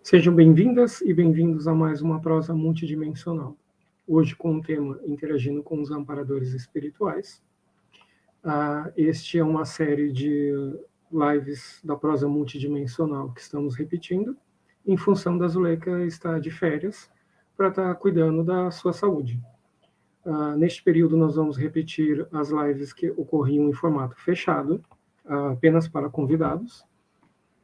Sejam bem-vindas e bem-vindos a mais uma prosa multidimensional. Hoje com o tema Interagindo com os Amparadores Espirituais. Este é uma série de lives da prosa multidimensional que estamos repetindo, em função da Zuleika estar de férias para estar cuidando da sua saúde. Neste período nós vamos repetir as lives que ocorriam em formato fechado, apenas para convidados.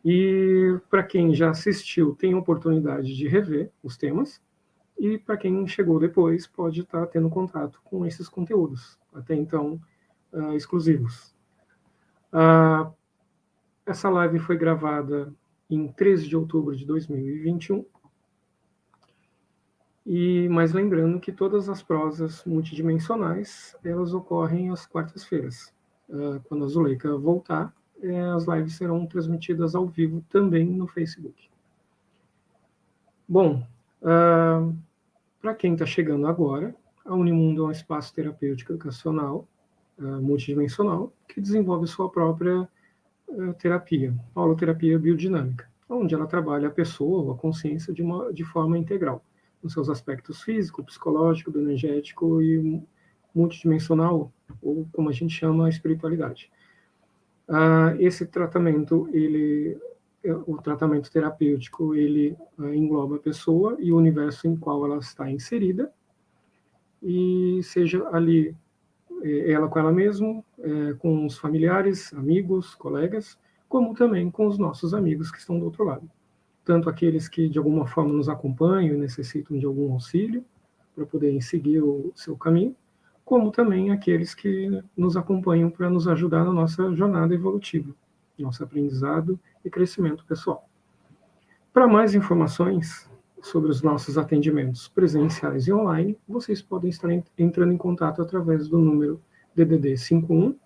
E para quem já assistiu, tem a oportunidade de rever os temas, e para quem chegou depois, pode estar tendo contato com esses conteúdos, até então exclusivos. Essa live foi gravada em 13 de outubro de 2021, mas lembrando que todas as prosas multidimensionais, elas ocorrem às quartas-feiras. Quando a Zuleika voltar, as lives serão transmitidas ao vivo também no Facebook. Bom, para quem está chegando agora, a Unimundo é um espaço terapêutico educacional multidimensional que desenvolve sua própria terapia, holoterapia biodinâmica, onde ela trabalha a pessoa ou a consciência de forma integral, nos seus aspectos físico, psicológico, energético e multidimensional, ou como a gente chama, a espiritualidade. Esse tratamento, o tratamento terapêutico, ele engloba a pessoa e o universo em qual ela está inserida, e seja ali ela com ela mesma, com os familiares, amigos, colegas, como também com os nossos amigos que estão do outro lado. Tanto aqueles que de alguma forma nos acompanham e necessitam de algum auxílio para poderem seguir o seu caminho, como também aqueles que nos acompanham para nos ajudar na nossa jornada evolutiva, nosso aprendizado e crescimento pessoal. Para mais informações sobre os nossos atendimentos presenciais e online, vocês podem estar entrando em contato através do número DDD 51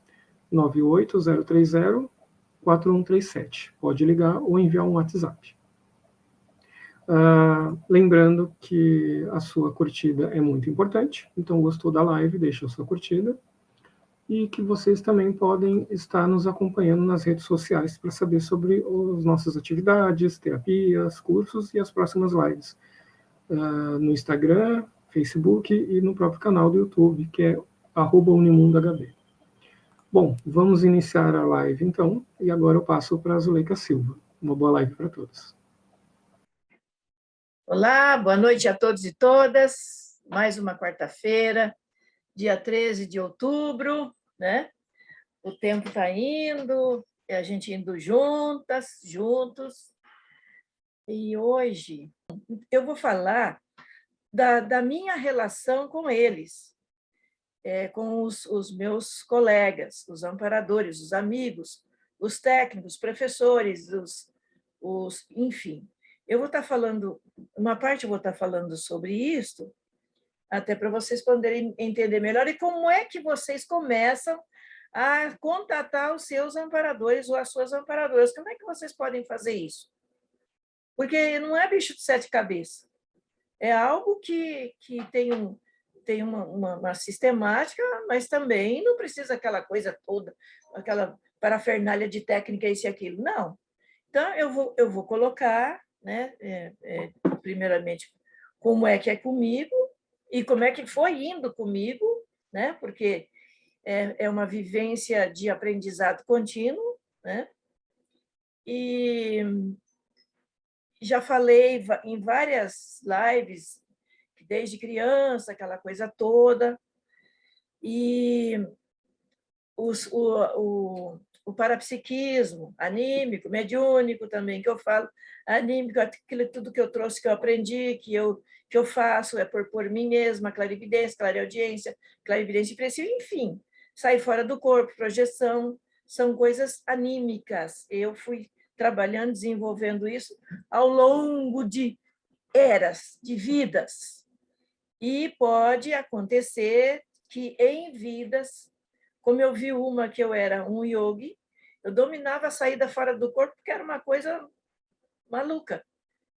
98030 4137. Pode ligar ou enviar um WhatsApp. Lembrando que a sua curtida é muito importante, então gostou da live, deixa a sua curtida, e que vocês também podem estar nos acompanhando nas redes sociais para saber sobre as nossas atividades, terapias, cursos e as próximas lives, no Instagram, Facebook e no próprio canal do YouTube, que é @UnimundoHB. Bom, vamos iniciar a live então, e agora eu passo para a Zuleika Silva. Uma boa live para todos. Olá, boa noite a todos e todas. Mais uma quarta-feira, dia 13 de outubro, né? O tempo está indo, a gente indo juntos. E hoje eu vou falar da minha relação com eles, com os meus colegas, os amparadores, os amigos, os técnicos, professores, enfim. Eu vou estar falando, uma parte eu vou estar falando sobre isso, até para vocês poderem entender melhor, e como é que vocês começam a contatar os seus amparadores ou as suas amparadoras. Como é que vocês podem fazer isso? Porque não é bicho de sete cabeças. É algo que tem uma sistemática, mas também não precisa aquela coisa toda, aquela parafernália de técnica, isso e aquilo. Não. Então, eu vou colocar, né, primeiramente, como é que é comigo e como é que foi indo comigo, né, porque é uma vivência de aprendizado contínuo, né, e já falei em várias lives, desde criança, aquela coisa toda, e o parapsiquismo, anímico, mediúnico também, que eu falo, anímico, aquilo tudo que eu trouxe, que eu aprendi, que eu faço, é por mim mesma, clarividência, clareaudiência, clarividência expressiva, enfim, sair fora do corpo, projeção, são coisas anímicas. Eu fui trabalhando, desenvolvendo isso ao longo de eras, de vidas. E pode acontecer que em vidas, como eu vi uma que eu era um yogi, eu dominava a saída fora do corpo, porque era uma coisa maluca.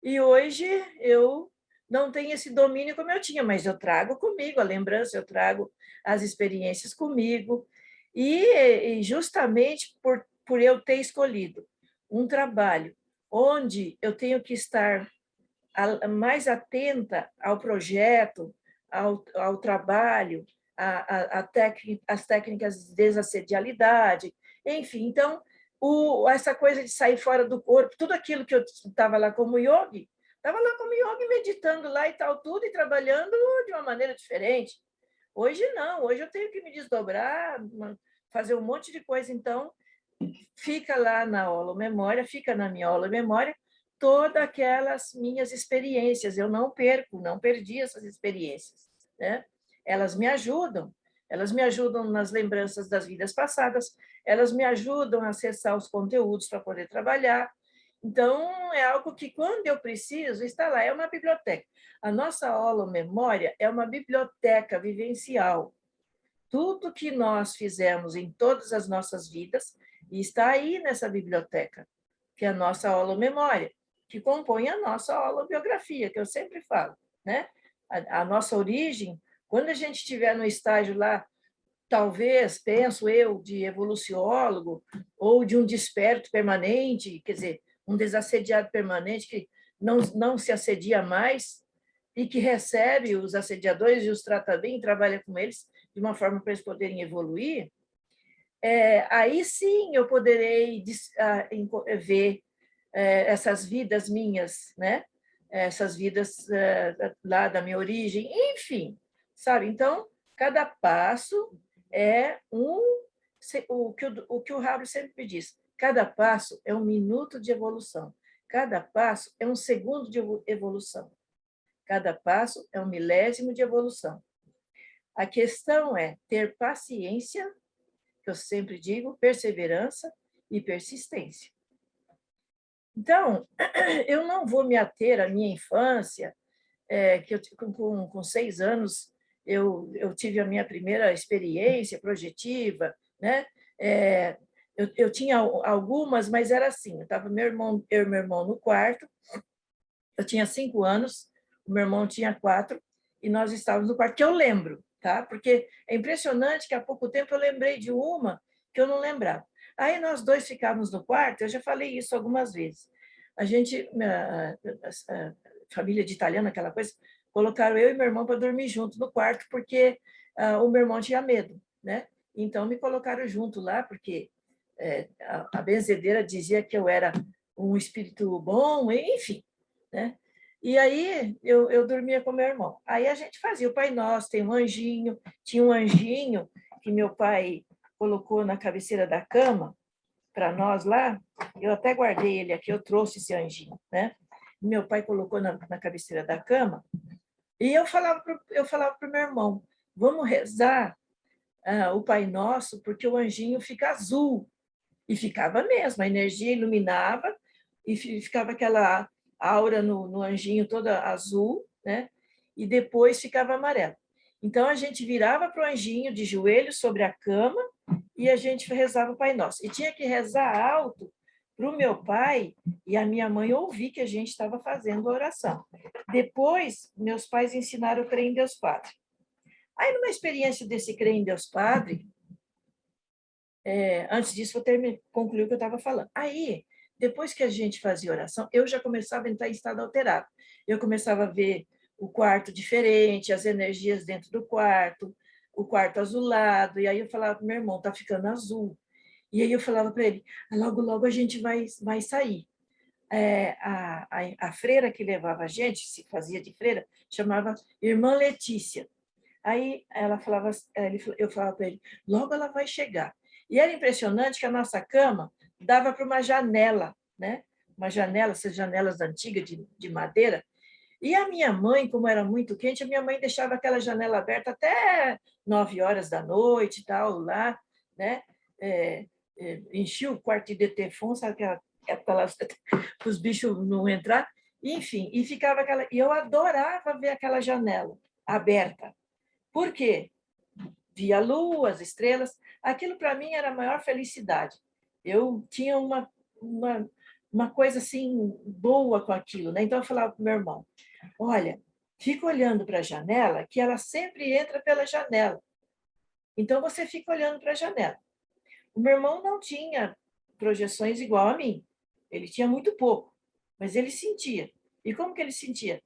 E hoje eu não tenho esse domínio como eu tinha, mas eu trago comigo a lembrança, eu trago as experiências comigo. E justamente por eu ter escolhido um trabalho onde eu tenho que estar mais atenta ao projeto, ao trabalho, às técnicas de desassedialidade, enfim. Então, essa coisa de sair fora do corpo, tudo aquilo que eu estava lá como yogi, estava lá como yogi meditando lá e tal, tudo, e trabalhando de uma maneira diferente. Hoje não, hoje eu tenho que me desdobrar, fazer um monte de coisa, então fica lá na holomemória, fica na minha holomemória, todas aquelas minhas experiências, eu não perdi essas experiências, né? Elas me ajudam nas lembranças das vidas passadas, elas me ajudam a acessar os conteúdos para poder trabalhar. Então, é algo que, quando eu preciso, está lá, é uma biblioteca. A nossa holomemória é uma biblioteca vivencial. Tudo que nós fizemos em todas as nossas vidas está aí nessa biblioteca, que é a nossa holomemória, que compõe a nossa holobiografia, que eu sempre falo, né? A nossa origem, quando a gente estiver no estágio lá, talvez, penso eu, de evoluciólogo ou de um desperto permanente, quer dizer, um desassediado permanente que não se assedia mais e que recebe os assediadores e os trata bem, trabalha com eles de uma forma para eles poderem evoluir, aí sim eu poderei ver essas vidas minhas, né? Essas vidas lá da minha origem, enfim, sabe? Então, cada passo é o que o Haber sempre me diz, cada passo é um minuto de evolução, cada passo é um segundo de evolução, cada passo é um milésimo de evolução. A questão é ter paciência, que eu sempre digo, perseverança e persistência. Então, eu não vou me ater à minha infância, que eu, com 6 anos eu tive a minha primeira experiência projetiva, né? Eu tinha algumas, mas era assim, eu estava eu e meu irmão no quarto, eu tinha 5 anos, o meu irmão tinha 4, e nós estávamos no quarto, que eu lembro, tá? Porque é impressionante que há pouco tempo eu lembrei de uma que eu não lembrava. Aí nós dois ficávamos no quarto, eu já falei isso algumas vezes. A gente, a família de italiano, aquela coisa, colocaram eu e meu irmão para dormir junto no quarto, porque o meu irmão tinha medo, né? Então me colocaram junto lá, porque a benzedeira dizia que eu era um espírito bom, enfim, né? E aí eu dormia com meu irmão. Aí a gente fazia o Pai Nosso, tem um anjinho, tinha um anjinho que meu pai colocou na cabeceira da cama para nós lá. Eu até guardei ele aqui, eu trouxe esse anjinho, né? Meu pai colocou na cabeceira da cama e eu falava para o meu irmão, vamos rezar o Pai Nosso, porque o anjinho fica azul. E ficava mesmo, a energia iluminava e ficava aquela aura no anjinho toda azul, né? E depois ficava amarelo. Então a gente virava para o anjinho de joelhos sobre a cama e a gente rezava o Pai Nosso. E tinha que rezar alto para o meu pai e a minha mãe ouvir que a gente estava fazendo a oração. Depois, meus pais ensinaram a crer em Deus Padre. Aí, numa experiência desse crer em Deus Padre, antes disso, vou concluir o que eu estava falando. Aí, depois que a gente fazia oração, eu já começava a entrar em estado alterado. Eu começava a ver o quarto diferente, as energias dentro do quarto, o quarto azulado, e aí eu falava para o meu irmão, está ficando azul. E aí eu falava para ele, logo, logo a gente vai sair. A freira que levava a gente, se fazia de freira, chamava Irmã Letícia. Aí eu falava para ele, logo ela vai chegar. E era impressionante que a nossa cama dava para uma janela, né? Uma janela, essas janelas antigas de madeira, E a minha mãe, como era muito quente, a minha mãe deixava aquela janela aberta até 9 horas da noite e tal, lá, né? Enchia o quarto de detefon, sabe aquela época lá, para os bichos não entrar? Enfim, e ficava aquela... E eu adorava ver aquela janela aberta. Por quê? Via a lua, as estrelas. Aquilo, para mim, era a maior felicidade. Eu tinha uma coisa assim boa com aquilo, né? Então, eu falava para o meu irmão, olha, fica olhando para a janela, que ela sempre entra pela janela. Então, você fica olhando para a janela. O meu irmão não tinha projeções igual a mim. Ele tinha muito pouco, mas ele sentia. E como que ele sentia?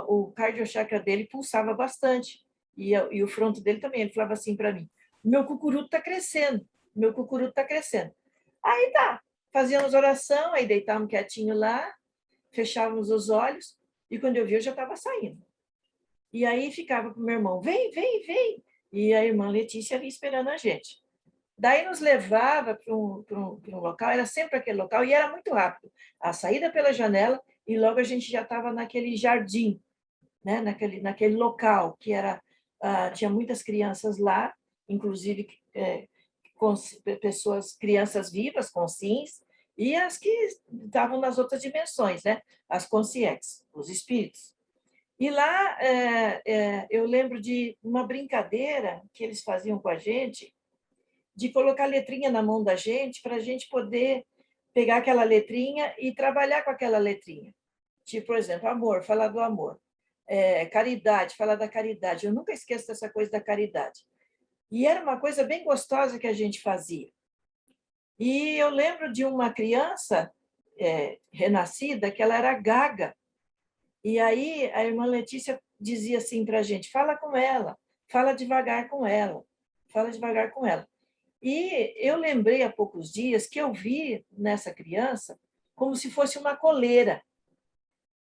O cardiochakra dele pulsava bastante. E o fronto dele também. Ele falava assim para mim, meu cucuruto está crescendo, meu cucuruto está crescendo. Aí tá, fazíamos oração, aí deitávamos quietinho lá, fechávamos os olhos, e quando eu vi, eu já estava saindo. E aí ficava para o meu irmão, vem, vem, vem. E a irmã Letícia ali esperando a gente. Daí nos levava para um local, era sempre aquele local, e era muito rápido. A saída pela janela, e logo a gente já estava naquele jardim, né? naquele local, que era, tinha muitas crianças lá, inclusive com pessoas, crianças vivas, conscientes, e as que estavam nas outras dimensões, né? As conscientes, os espíritos. E lá eu lembro de uma brincadeira que eles faziam com a gente, de colocar letrinha na mão da gente para a gente poder pegar aquela letrinha e trabalhar com aquela letrinha. Tipo, por exemplo, amor, falar do amor. Caridade, falar da caridade. Eu nunca esqueço dessa coisa da caridade. E era uma coisa bem gostosa que a gente fazia. E eu lembro de uma criança renascida que ela era gaga. E aí a irmã Letícia dizia assim para a gente, fala com ela, fala devagar com ela, fala devagar com ela. E eu lembrei há poucos dias que eu vi nessa criança como se fosse uma coleira.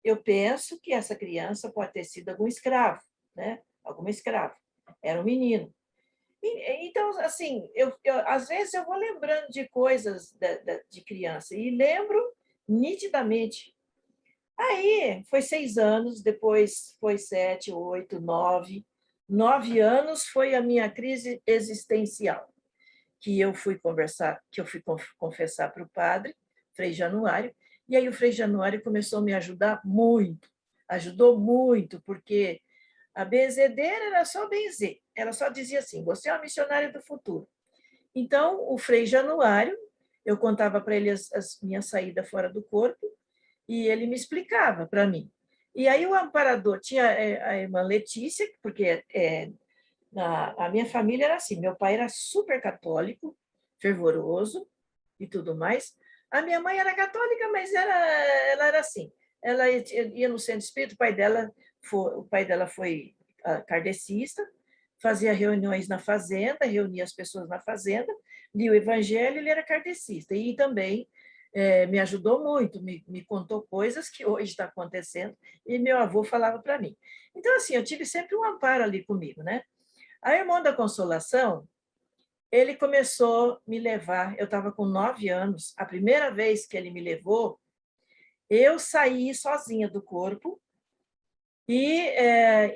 Eu penso que essa criança pode ter sido algum escravo, né? Alguma escrava. Era um menino. Então, assim, às vezes eu vou lembrando de coisas de criança e lembro nitidamente. Aí foi 6 anos, depois foi 7, 8, 9. 9 anos foi a minha crise existencial, que eu fui confessar para o padre, Frei Januário, e aí o Frei Januário começou a me ajudar muito, ajudou muito, porque a benzedeira era só benzer, ela só dizia assim, você é uma missionária do futuro. Então, o Frei Januário, eu contava para ele as minhas saídas fora do corpo, e ele me explicava para mim. E aí o amparador tinha a irmã Letícia, porque a minha família era assim, meu pai era super católico, fervoroso e tudo mais. A minha mãe era católica, mas ela era assim, ela ia no centro espírita, o pai dela foi kardecista, fazia reuniões na fazenda, reunia as pessoas na fazenda, lia o evangelho, ele era kardecista, e também me ajudou muito, me contou coisas que hoje está acontecendo, e meu avô falava para mim. Então, assim, eu tive sempre um amparo ali comigo, né? A Irmã da Consolação, ele começou a me levar, eu estava com 9 anos, a primeira vez que ele me levou, eu saí sozinha do corpo e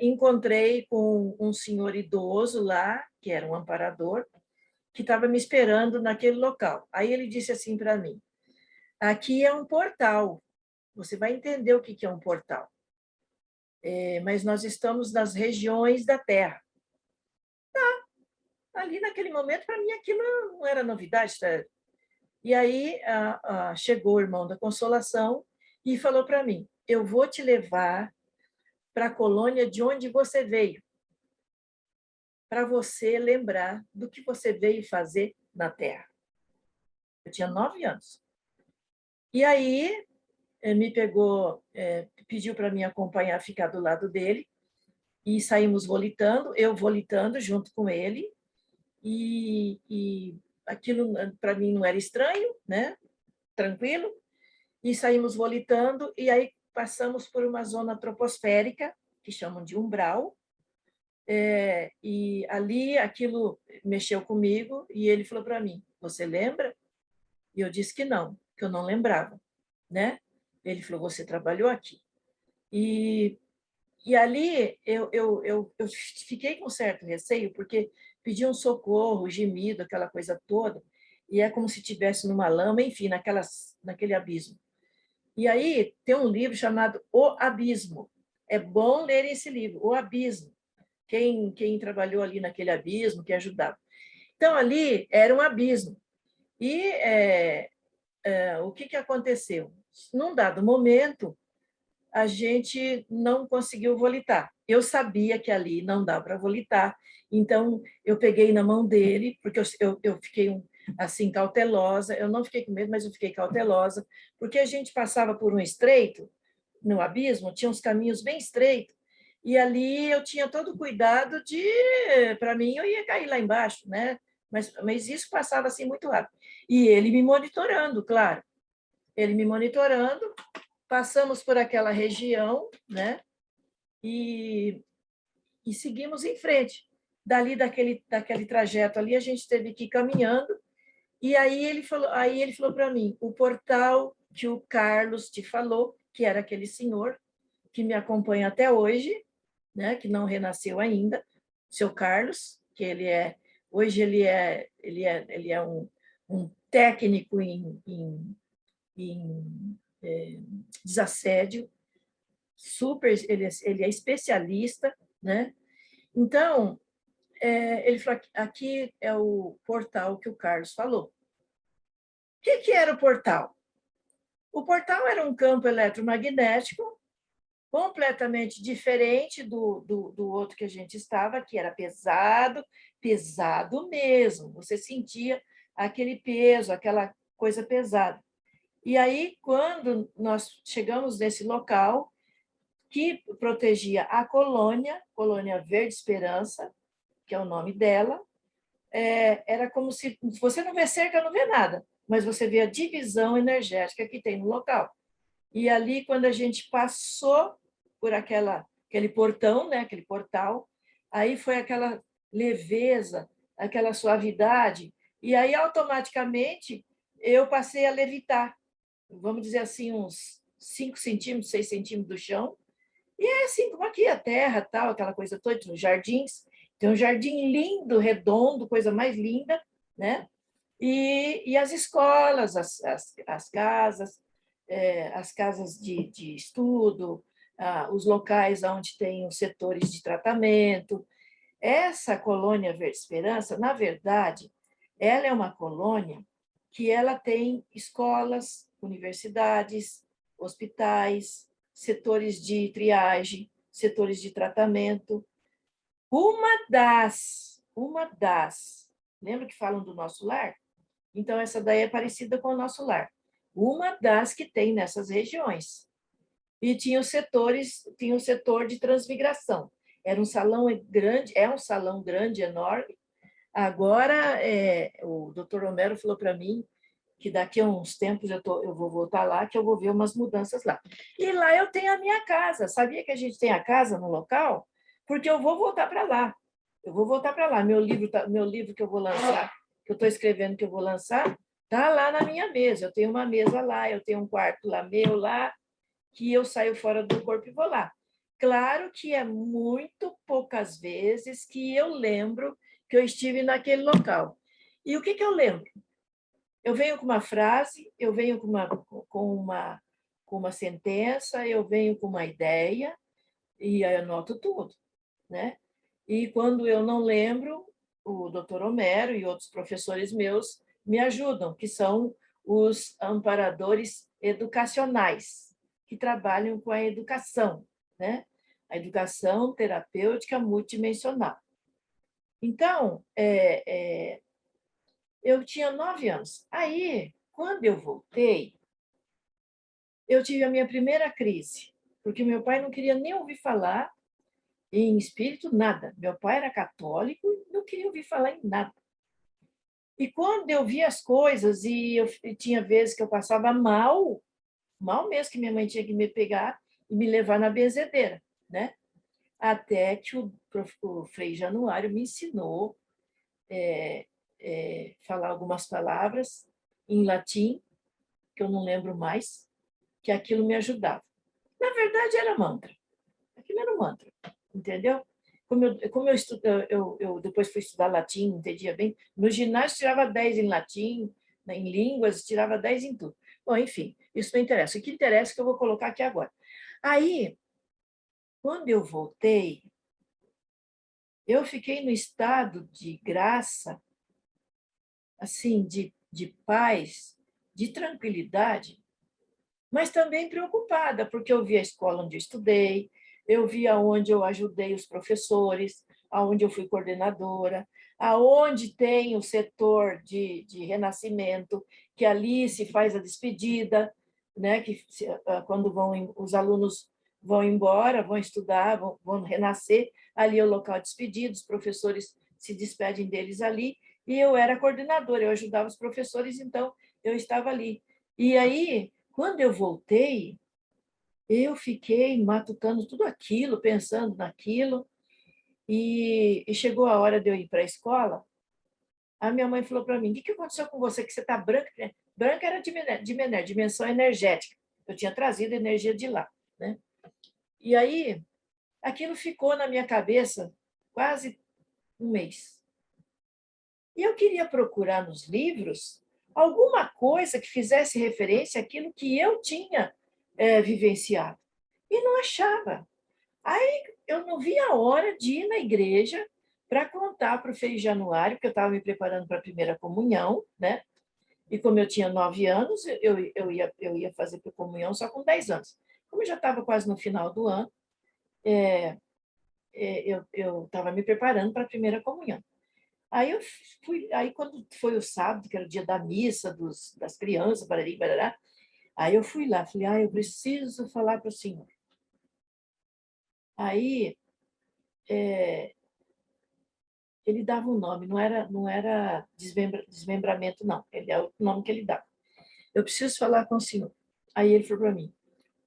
encontrei com um senhor idoso lá, que era um amparador, que estava me esperando naquele local. Aí ele disse assim para mim, aqui é um portal, você vai entender o que é um portal, mas nós estamos nas regiões da Terra. Ali naquele momento, para mim, aquilo não era novidade. Tá? E aí chegou o irmão da Consolação e falou para mim, eu vou te levar para a colônia de onde você veio, para você lembrar do que você veio fazer na Terra. Eu tinha 9 anos. E aí me pegou, pediu para me acompanhar, ficar do lado dele, e saímos volitando, eu volitando junto com ele, e aquilo para mim não era estranho, né? Tranquilo, e saímos volitando, e aí passamos por uma zona troposférica, que chamam de umbral, e ali aquilo mexeu comigo, e ele falou para mim, você lembra? E eu disse que eu não lembrava, né? Ele falou, você trabalhou aqui. E ali eu fiquei com certo receio, porque pediam socorro, gemido, aquela coisa toda, e é como se estivesse numa lama, enfim, naquele abismo. E aí tem um livro chamado O Abismo. É bom ler esse livro, O Abismo. Quem trabalhou ali naquele abismo, que ajudava. Então, ali era um abismo. E o que aconteceu? Num dado momento, a gente não conseguiu volitar. Eu sabia que ali não dá para volitar, então eu peguei na mão dele, porque eu fiquei assim cautelosa, eu não fiquei com medo, mas eu fiquei cautelosa, porque a gente passava por um estreito, no abismo, tinha uns caminhos bem estreitos, e ali eu tinha todo o cuidado de, para mim, eu ia cair lá embaixo, né? Mas isso passava assim muito rápido. E ele me monitorando, claro. Ele me monitorando, passamos por aquela região, né? E, e seguimos em frente. Dali daquele trajeto ali, a gente teve que ir caminhando. E aí ele falou para mim, o portal que o Carlos te falou, que era aquele senhor que me acompanha até hoje, né? Que não renasceu ainda, seu Carlos, que hoje ele é um técnico em desassédio, ele é especialista, né? Então, ele falou, aqui é o portal que o Carlos falou. O que era o portal? O portal era um campo eletromagnético completamente diferente do outro que a gente estava, que era pesado, pesado mesmo. Você sentia aquele peso, aquela coisa pesada. E aí, quando nós chegamos nesse local, que protegia a Colônia Verde Esperança, que é o nome dela, era como se você não vê cerca, não vê nada, mas você vê a divisão energética que tem no local. E ali, quando a gente passou por aquele portão, né, aquele portal, aí foi aquela leveza, aquela suavidade, e aí automaticamente eu passei a levitar, vamos dizer assim, uns 5 centímetros, 6 centímetros do chão, e é assim, como aqui a terra, tal, aquela coisa toda, nos jardins. Tem um jardim lindo, redondo, coisa mais linda, né? E as escolas, as casas, as casas de estudo, os locais onde tem os setores de tratamento. Essa colônia Verde Esperança, na verdade, ela é uma colônia que ela tem escolas, universidades, hospitais, setores de triagem, setores de tratamento. Lembra que falam do nosso lar? Então, essa daí é parecida com o nosso lar. Uma das que tem nessas regiões. E tinha tinha o setor de transmigração. Era um salão grande, é um salão grande, enorme. Agora, o doutor Romero falou para mim que daqui a uns tempos eu vou voltar lá, que eu vou ver umas mudanças lá. E lá eu tenho a minha casa. Sabia que a gente tem a casa no local? Porque eu vou voltar para lá. Eu vou voltar para lá. Meu livro que eu vou lançar, que eu estou escrevendo que eu vou lançar, está lá na minha mesa. Eu tenho uma mesa lá, eu tenho um quarto lá meu lá, que eu saio fora do corpo e vou lá. Claro que é muito poucas vezes que eu lembro que eu estive naquele local. E o que eu lembro? Eu venho com uma frase, eu venho com uma sentença, eu venho com uma ideia e aí eu anoto tudo, né? E quando eu não lembro, o doutor Homero e outros professores meus me ajudam, que são os amparadores educacionais, que trabalham com a educação, né? A educação terapêutica multidimensional. Então, eu tinha 9 anos. Aí, quando eu voltei, eu tive a minha primeira crise, porque meu pai não queria nem ouvir falar em espírito, nada. Meu pai era católico e não queria ouvir falar em nada. E quando eu vi as coisas, e tinha vezes que eu passava mal, mal mesmo, que minha mãe tinha que me pegar e me levar na benzedeira, né? Até que o Frei Januário me ensinou falar algumas palavras em latim, que eu não lembro mais, que aquilo me ajudava. Na verdade, era mantra. Aquilo era um mantra, entendeu? Como eu, estudo, eu depois fui estudar latim, entendia bem. No ginásio, tirava 10 em latim, em línguas, tirava 10 em tudo. Bom, enfim, isso não interessa. O que interessa é que eu vou colocar aqui agora. Aí, quando eu voltei, eu fiquei no estado de graça, assim, de paz, de tranquilidade, mas também preocupada, porque eu vi a escola onde eu estudei, eu vi aonde eu ajudei os professores, aonde eu fui coordenadora, aonde tem o setor de renascimento, que ali se faz a despedida, né? Que quando os alunos vão embora, vão estudar, vão renascer, ali é o local de despedida, os professores se despedem deles ali, e eu era coordenadora, eu ajudava os professores, então eu estava ali. E aí, quando eu voltei, eu fiquei matutando tudo aquilo, pensando naquilo, e chegou a hora de eu ir para a escola. A minha mãe falou para mim: o que aconteceu com você? Que você está branca? Branca era dimensão energética. Eu tinha trazido energia de lá. Né? E aí, aquilo ficou na minha cabeça quase um mês. E eu queria procurar nos livros alguma coisa que fizesse referência àquilo que eu tinha vivenciado. E não achava. Aí eu não vi a hora de ir na igreja para contar para o Frei Januário, porque eu estava me preparando para a primeira comunhão, né? E como eu tinha 9 anos, eu ia fazer a comunhão só com 10 anos. Como eu já estava quase no final do ano, eu estava me preparando para a primeira comunhão. Aí eu fui, aí quando foi o sábado, que era o dia da missa das crianças, barari, barará, aí eu fui lá, falei, eu preciso falar para o senhor. Aí ele dava um nome, não era desmembramento, não. Ele é o nome que ele dava. Eu preciso falar com o senhor. Aí ele falou para mim,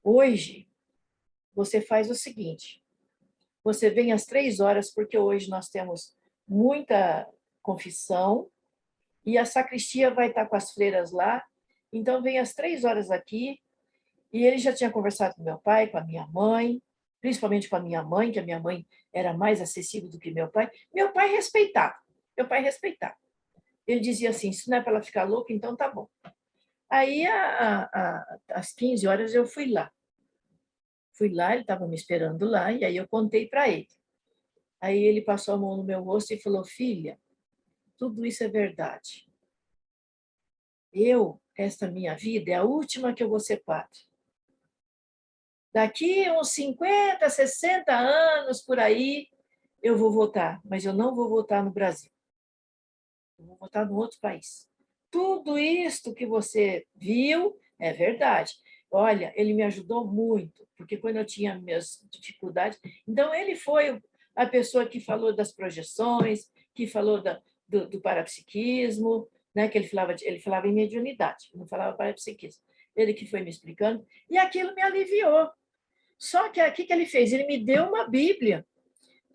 hoje você faz o seguinte, você vem às 3 horas, porque hoje nós temos muita confissão e a sacristia vai estar com as freiras lá, então vem às 3 horas aqui. E ele já tinha conversado com meu pai, com a minha mãe, principalmente com a minha mãe, que a minha mãe era mais acessível do que meu pai. Meu pai respeitava. Meu pai respeitava. Ele dizia assim, se não é para ela ficar louca, então tá bom. Aí, às 15 horas, eu fui lá. Fui lá, ele estava me esperando lá, e aí eu contei para ele. Aí ele passou a mão no meu rosto e falou, filha, tudo isso é verdade. Esta minha vida, é a última que eu vou ser padre. Daqui uns 50, 60 anos, por aí, eu vou votar, mas eu não vou votar no Brasil. Eu vou votar no outro país. Tudo isto que você viu é verdade. Olha, ele me ajudou muito, porque quando eu tinha minhas dificuldades, então ele foi a pessoa que falou das projeções, que falou do parapsiquismo, né? Que ele falava em mediunidade, não falava parapsiquismo. Ele que foi me explicando, e aquilo me aliviou. Só que aqui que ele fez, ele me deu uma Bíblia.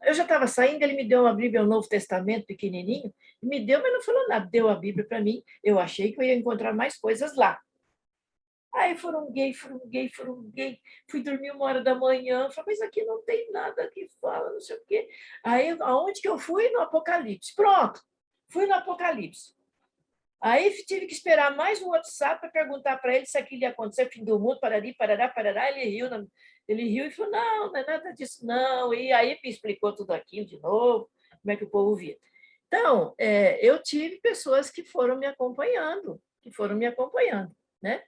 Eu já estava saindo, ele me deu uma Bíblia, o Novo Testamento, pequenininho, me deu, mas não falou nada, deu a Bíblia para mim. Eu achei que eu ia encontrar mais coisas lá. Aí furunguei, fui dormir 1 hora da manhã, falei, mas aqui não tem nada que fala, não sei o quê. Aí, aonde que eu fui? No Apocalipse. Pronto, fui no Apocalipse. Aí tive que esperar mais um WhatsApp para perguntar para ele se aquilo ia acontecer, fim do mundo, parari, parará, parará. Ele riu e falou, não é nada disso, não. E aí me explicou tudo aquilo de novo, como é que o povo via. Então, eu tive pessoas que foram me acompanhando, né?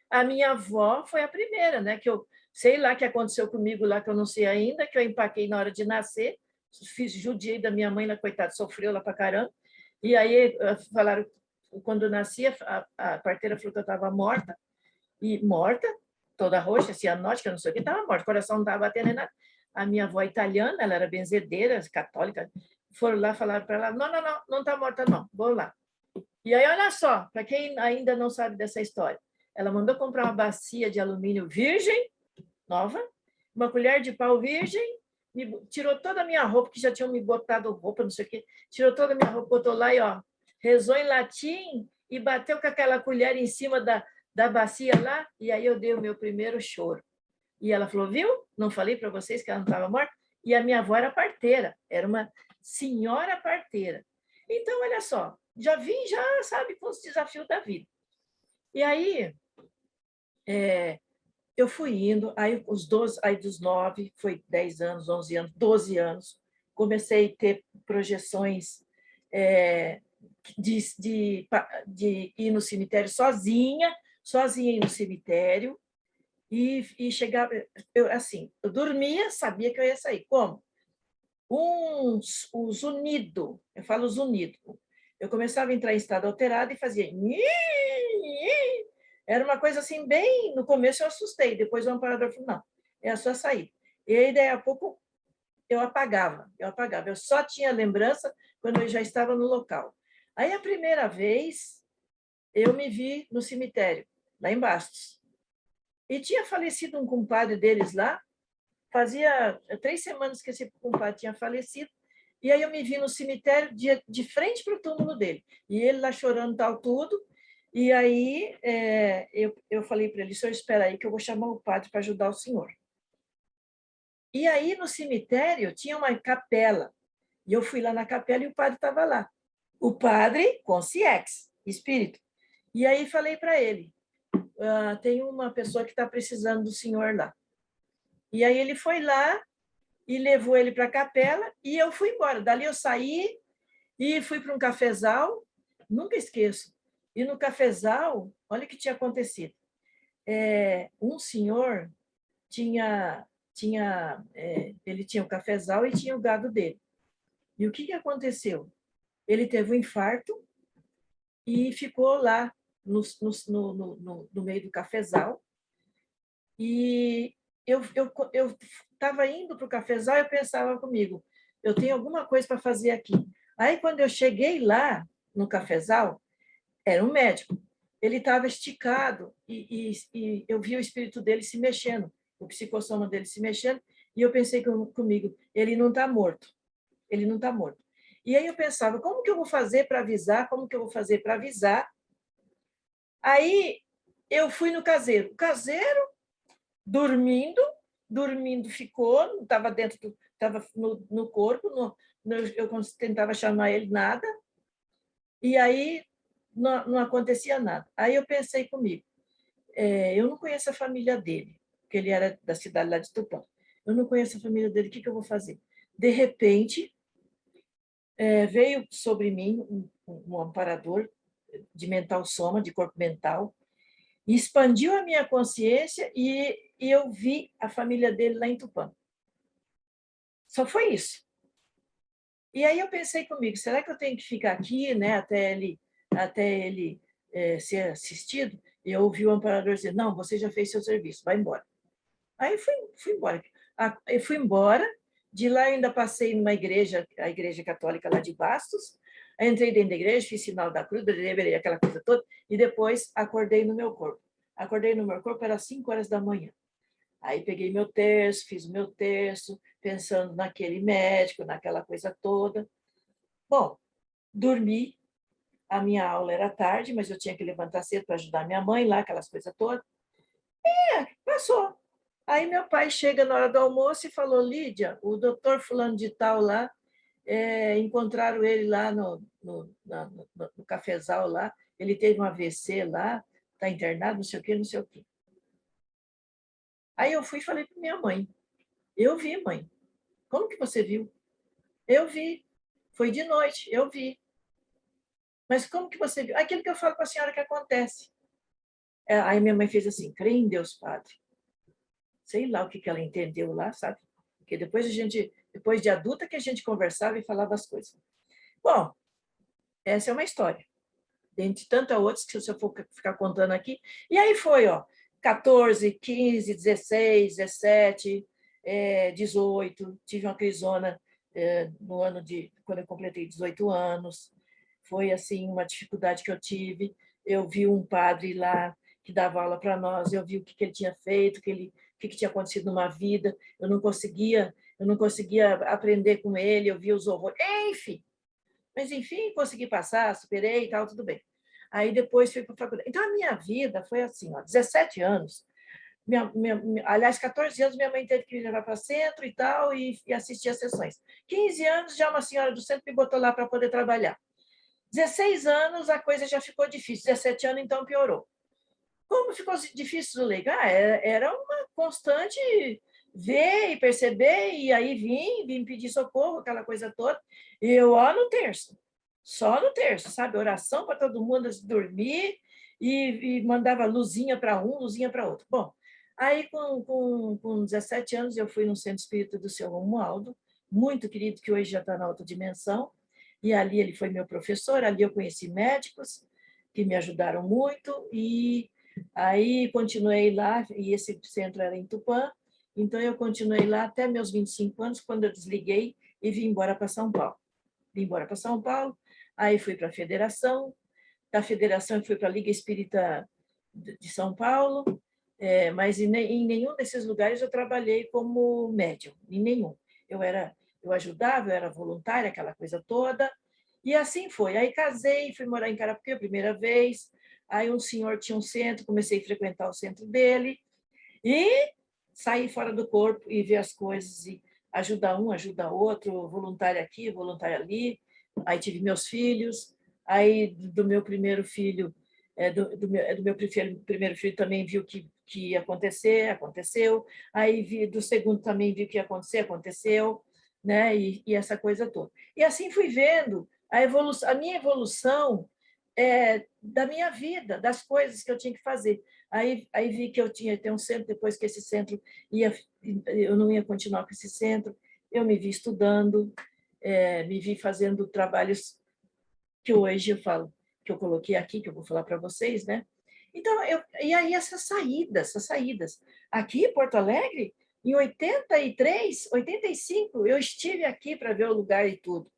A minha avó foi a primeira, né? Que eu sei lá o que aconteceu comigo lá, que eu não sei ainda, que eu empaquei na hora de nascer, judiei da minha mãe, ela, coitada, sofreu lá para caramba. E aí falaram, quando eu nasci, a parteira falou que eu estava morta, e morta, toda roxa, cianótica, não sei o que, estava morta, o coração não estava batendo nada. A minha avó italiana, ela era benzedeira, católica, foram lá, falaram para ela, não está morta não, vou lá. E aí, olha só, para quem ainda não sabe dessa história, ela mandou comprar uma bacia de alumínio virgem, nova, uma colher de pau virgem, tirou toda a minha roupa, que já tinham me botado roupa, não sei o quê, tirou toda a minha roupa, botou lá e rezou em latim e bateu com aquela colher em cima da bacia lá, e aí eu dei o meu primeiro choro. E ela falou, viu? Não falei para vocês que ela não estava morta? E a minha avó era parteira, era uma senhora parteira. Então, olha só, já vim, já sabe, com os desafios da vida. E aí, eu fui indo, aí os 12, aí dos 9, foi 10 anos, 11 anos, 12 anos, comecei a ter projeções de ir no cemitério sozinha ir no cemitério, e chegava, eu dormia, sabia que eu ia sair. Como? Os unidos, eu falo os unidos. Eu começava a entrar em estado alterado e fazia... Era uma coisa assim, bem... No começo eu assustei, depois o amparador falou, não, é a sua saída. E aí, daí a pouco, eu apagava. Eu só tinha lembrança quando eu já estava no local. Aí, a primeira vez, eu me vi no cemitério, lá em Bastos. E tinha falecido um compadre deles lá, fazia 3 semanas que esse compadre tinha falecido, e aí eu me vi no cemitério de frente para o túmulo dele. E ele lá chorando tal tudo, e aí eu falei para ele, senhor, espera aí que eu vou chamar o padre para ajudar o senhor. E aí no cemitério tinha uma capela, e eu fui lá na capela e o padre estava lá. O padre com CX, espírito. E aí falei para ele, tem uma pessoa que está precisando do senhor lá. E aí ele foi lá e levou ele para a capela e eu fui embora. Dali eu saí e fui para um cafezal, nunca esqueço. E no cafezal, olha o que tinha acontecido. Um senhor ele tinha o cafezal e tinha o gado dele. E o que aconteceu? Ele teve um infarto e ficou lá no meio do cafezal. E eu estava indo para o cafezal e eu pensava comigo, eu tenho alguma coisa para fazer aqui. Aí, quando eu cheguei lá no cafezal, era um médico. Ele estava esticado e eu vi o espírito dele se mexendo, o psicossoma dele se mexendo, e eu pensei comigo, ele não está morto, ele não está morto. E aí eu pensava, como que eu vou fazer para avisar? Como que eu vou fazer para avisar? Aí eu fui no caseiro. O caseiro dormindo ficou, não estava dentro, estava no corpo, eu tentava chamar ele, nada, e aí não acontecia nada. Aí eu pensei comigo, eu não conheço a família dele, porque ele era da cidade lá de Tupã, eu não conheço a família dele, o que eu vou fazer? De repente, veio sobre mim um amparador de mental soma, de corpo mental, e expandiu a minha consciência e eu vi a família dele lá em Tupã. Só foi isso. E aí eu pensei comigo, será que eu tenho que ficar aqui, né, até ele ser assistido? E eu ouvi o amparador dizer, não, você já fez seu serviço, vai embora. Aí fui embora. Eu fui embora, de lá eu ainda passei numa igreja, a igreja católica lá de Bastos, aí entrei dentro da igreja, fiz sinal da cruz, aquela coisa toda, e depois acordei no meu corpo. Acordei no meu corpo, era 5 horas da manhã. Aí peguei meu terço, fiz o meu terço, pensando naquele médico, naquela coisa toda. Bom, dormi, a minha aula era tarde, mas eu tinha que levantar cedo para ajudar minha mãe lá, aquelas coisas todas. Passou. Aí meu pai chega na hora do almoço e falou, Lídia, o doutor fulano de tal lá, encontraram ele lá no cafezal lá, ele teve um AVC lá, está internado, não sei o quê, não sei o quê. Aí eu fui e falei para minha mãe, eu vi, mãe. Como que você viu? Eu vi. Foi de noite, eu vi. Mas como que você viu? Aquilo que eu falo para a senhora que acontece. Aí minha mãe fez assim, crê em Deus, Padre. Sei lá o que ela entendeu lá, sabe? Porque depois de adulta, que a gente conversava e falava as coisas. Bom, essa é uma história. Dentre tantas outras que se eu for ficar contando aqui. E aí foi, ó, 14, 15, 16, 17, 18, tive uma crisona no ano quando eu completei 18 anos. Foi assim uma dificuldade que eu tive. Eu vi um padre lá que dava aula para nós, eu vi o que ele tinha feito, o que tinha acontecido numa vida. Eu não conseguia aprender com ele, eu vi os horrores. Enfim, mas, enfim, consegui passar, superei e tal, tudo bem. Aí depois fui para a faculdade. Então, a minha vida foi assim, ó, 17 anos, Aliás, 14 anos, minha mãe teve que me levar para o centro e tal, e assistir às sessões. 15 anos, já uma senhora do centro me botou lá para poder trabalhar. 16 anos, a coisa já ficou difícil. 17 anos, então, piorou. Como ficou difícil, Zuleika? Era uma constante ver e perceber, e aí vim pedir socorro, aquela coisa toda. E eu, no terço, só no terço, sabe? Oração para todo mundo dormir, e mandava luzinha para um, luzinha para outro. Bom, aí com 17 anos eu fui no Centro Espírita do seu Romualdo, muito querido, que hoje já está na outra dimensão, e ali ele foi meu professor, ali eu conheci médicos que me ajudaram muito, e aí continuei lá, e esse centro era em Tupã, então eu continuei lá até meus 25 anos, quando eu desliguei e vim embora para São Paulo. Vim embora para São Paulo, aí fui para a Federação, da Federação eu fui para a Liga Espírita de São Paulo, mas em nenhum desses lugares eu trabalhei como médium, em nenhum. Eu ajudava, eu era voluntária, aquela coisa toda, e assim foi. Aí casei, fui morar em Carapicuíba a primeira vez, aí um senhor tinha um centro, comecei a frequentar o centro dele, e sair fora do corpo e ver as coisas, e ajudar um, ajudar outro, voluntário aqui, voluntário ali. Aí tive meus filhos, aí do meu primeiro filho, do meu primeiro filho também viu que ia acontecer, aconteceu. Aí do segundo também viu que ia acontecer, aconteceu, né? E essa coisa toda. E assim fui vendo a minha evolução da minha vida, das coisas que eu tinha que fazer. Aí vi que eu tinha que ter um centro, depois que esse centro eu não ia continuar com esse centro, eu me vi estudando, me vi fazendo trabalhos que hoje eu falo, que eu coloquei aqui, que eu vou falar para vocês, né? Então, e aí essas saídas. Aqui em Porto Alegre, em 83, 85, eu estive aqui para ver o lugar e tudo.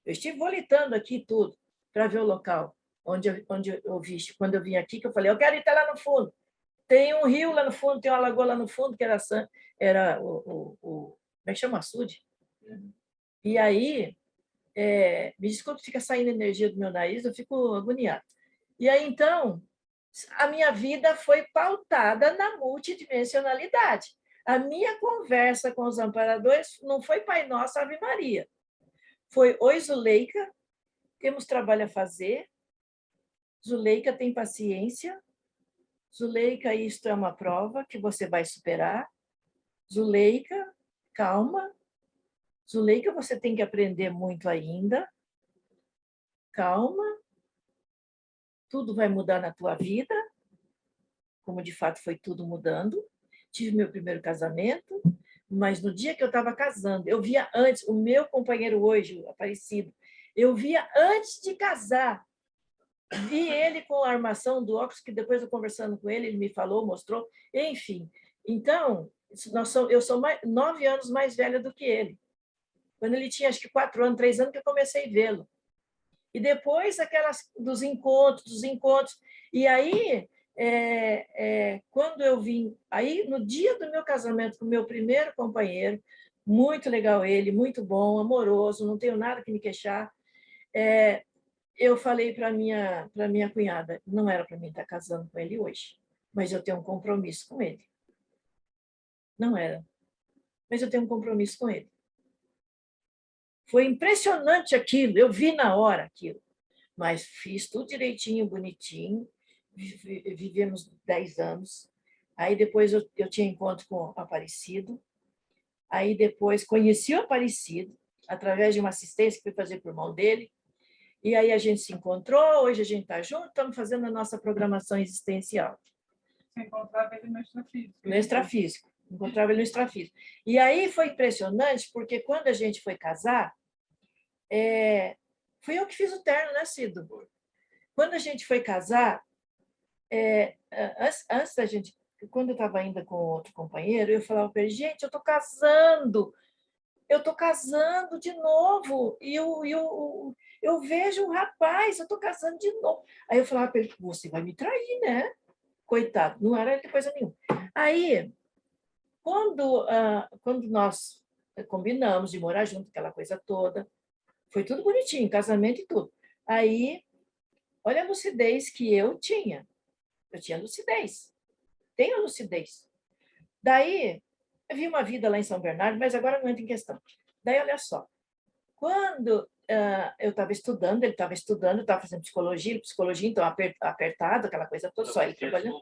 Eu estive volitando aqui tudo para ver o local onde eu vi, quando eu vim aqui, que eu falei, eu quero ir até lá no fundo. Tem um rio lá no fundo, tem uma lagoa lá no fundo, que era como é que chama? Açude. E aí, me desculpe, fica saindo energia do meu nariz, eu fico agoniada. E aí, então, a minha vida foi pautada na multidimensionalidade. A minha conversa com os amparadores não foi Pai Nosso, Ave Maria. Foi, oi, Zuleika, temos trabalho a fazer. Zuleika, tem paciência. Zuleika, isto é uma prova que você vai superar. Zuleika, calma. Zuleika, você tem que aprender muito ainda. Calma. Tudo vai mudar na tua vida, como de fato foi tudo mudando. Tive meu primeiro casamento, mas no dia que eu estava casando, eu via antes, o meu companheiro hoje, o Aparecido, eu via antes de casar, vi ele com a armação do óculos, que depois eu conversando com ele, ele me falou, mostrou, enfim. Então, eu sou 9 anos mais velha do que ele. Quando ele tinha, acho que 4 anos, 3 anos, que eu comecei a vê-lo. E depois, dos encontros. E aí, quando eu vim, aí no dia do meu casamento com o meu primeiro companheiro, muito legal ele, muito bom, amoroso, não tenho nada que me queixar, eu falei para minha cunhada, não era para mim estar casando com ele hoje, mas eu tenho um compromisso com ele. Não era, mas eu tenho um compromisso com ele. Foi impressionante aquilo, eu vi na hora aquilo, mas fiz tudo direitinho, bonitinho, vivemos 10 anos, aí depois eu tinha encontro com o Aparecido, aí depois conheci o Aparecido, através de uma assistência que fui fazer por mão dele, e aí a gente se encontrou, hoje a gente está junto, estamos fazendo a nossa programação existencial. Você encontrava ele no extrafísico. No extrafísico, encontrava ele no extrafísico. E aí foi impressionante, porque quando a gente foi casar, fui eu que fiz o terno, né, Cido? Quando a gente foi casar, antes da gente, quando eu estava ainda com outro companheiro, eu falava para ele, gente, eu estou casando de novo, e eu vejo um rapaz, eu estou casando de novo. Aí eu falava para ele, você vai me trair, né? Coitado, não era de coisa nenhuma. Aí, quando nós combinamos de morar junto, aquela coisa toda, foi tudo bonitinho, casamento e tudo. Aí, olha a lucidez que eu tinha. Eu tinha lucidez. Tenho lucidez. Daí, eu vi uma vida lá em São Bernardo, mas agora não entra em questão. Daí, olha só, quando eu estava estudando, ele estava estudando, estava fazendo psicologia, então apertado, aquela coisa toda, só ele trabalhando.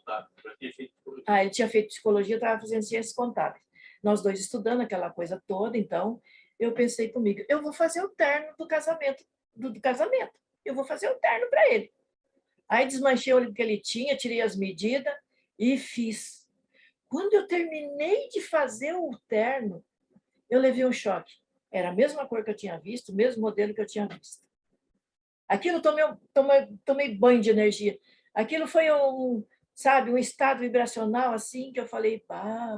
Ele tinha feito psicologia, estava fazendo ciências contábeis. Nós dois estudando aquela coisa toda, então eu pensei comigo, eu vou fazer o terno do casamento, eu vou fazer o terno para ele. Aí desmanchei o que ele tinha, tirei as medidas e fiz. Quando eu terminei de fazer o terno, eu levei um choque. Era a mesma cor que eu tinha visto, o mesmo modelo que eu tinha visto. Aquilo tomei banho de energia. Aquilo foi sabe, um estado vibracional assim que eu falei,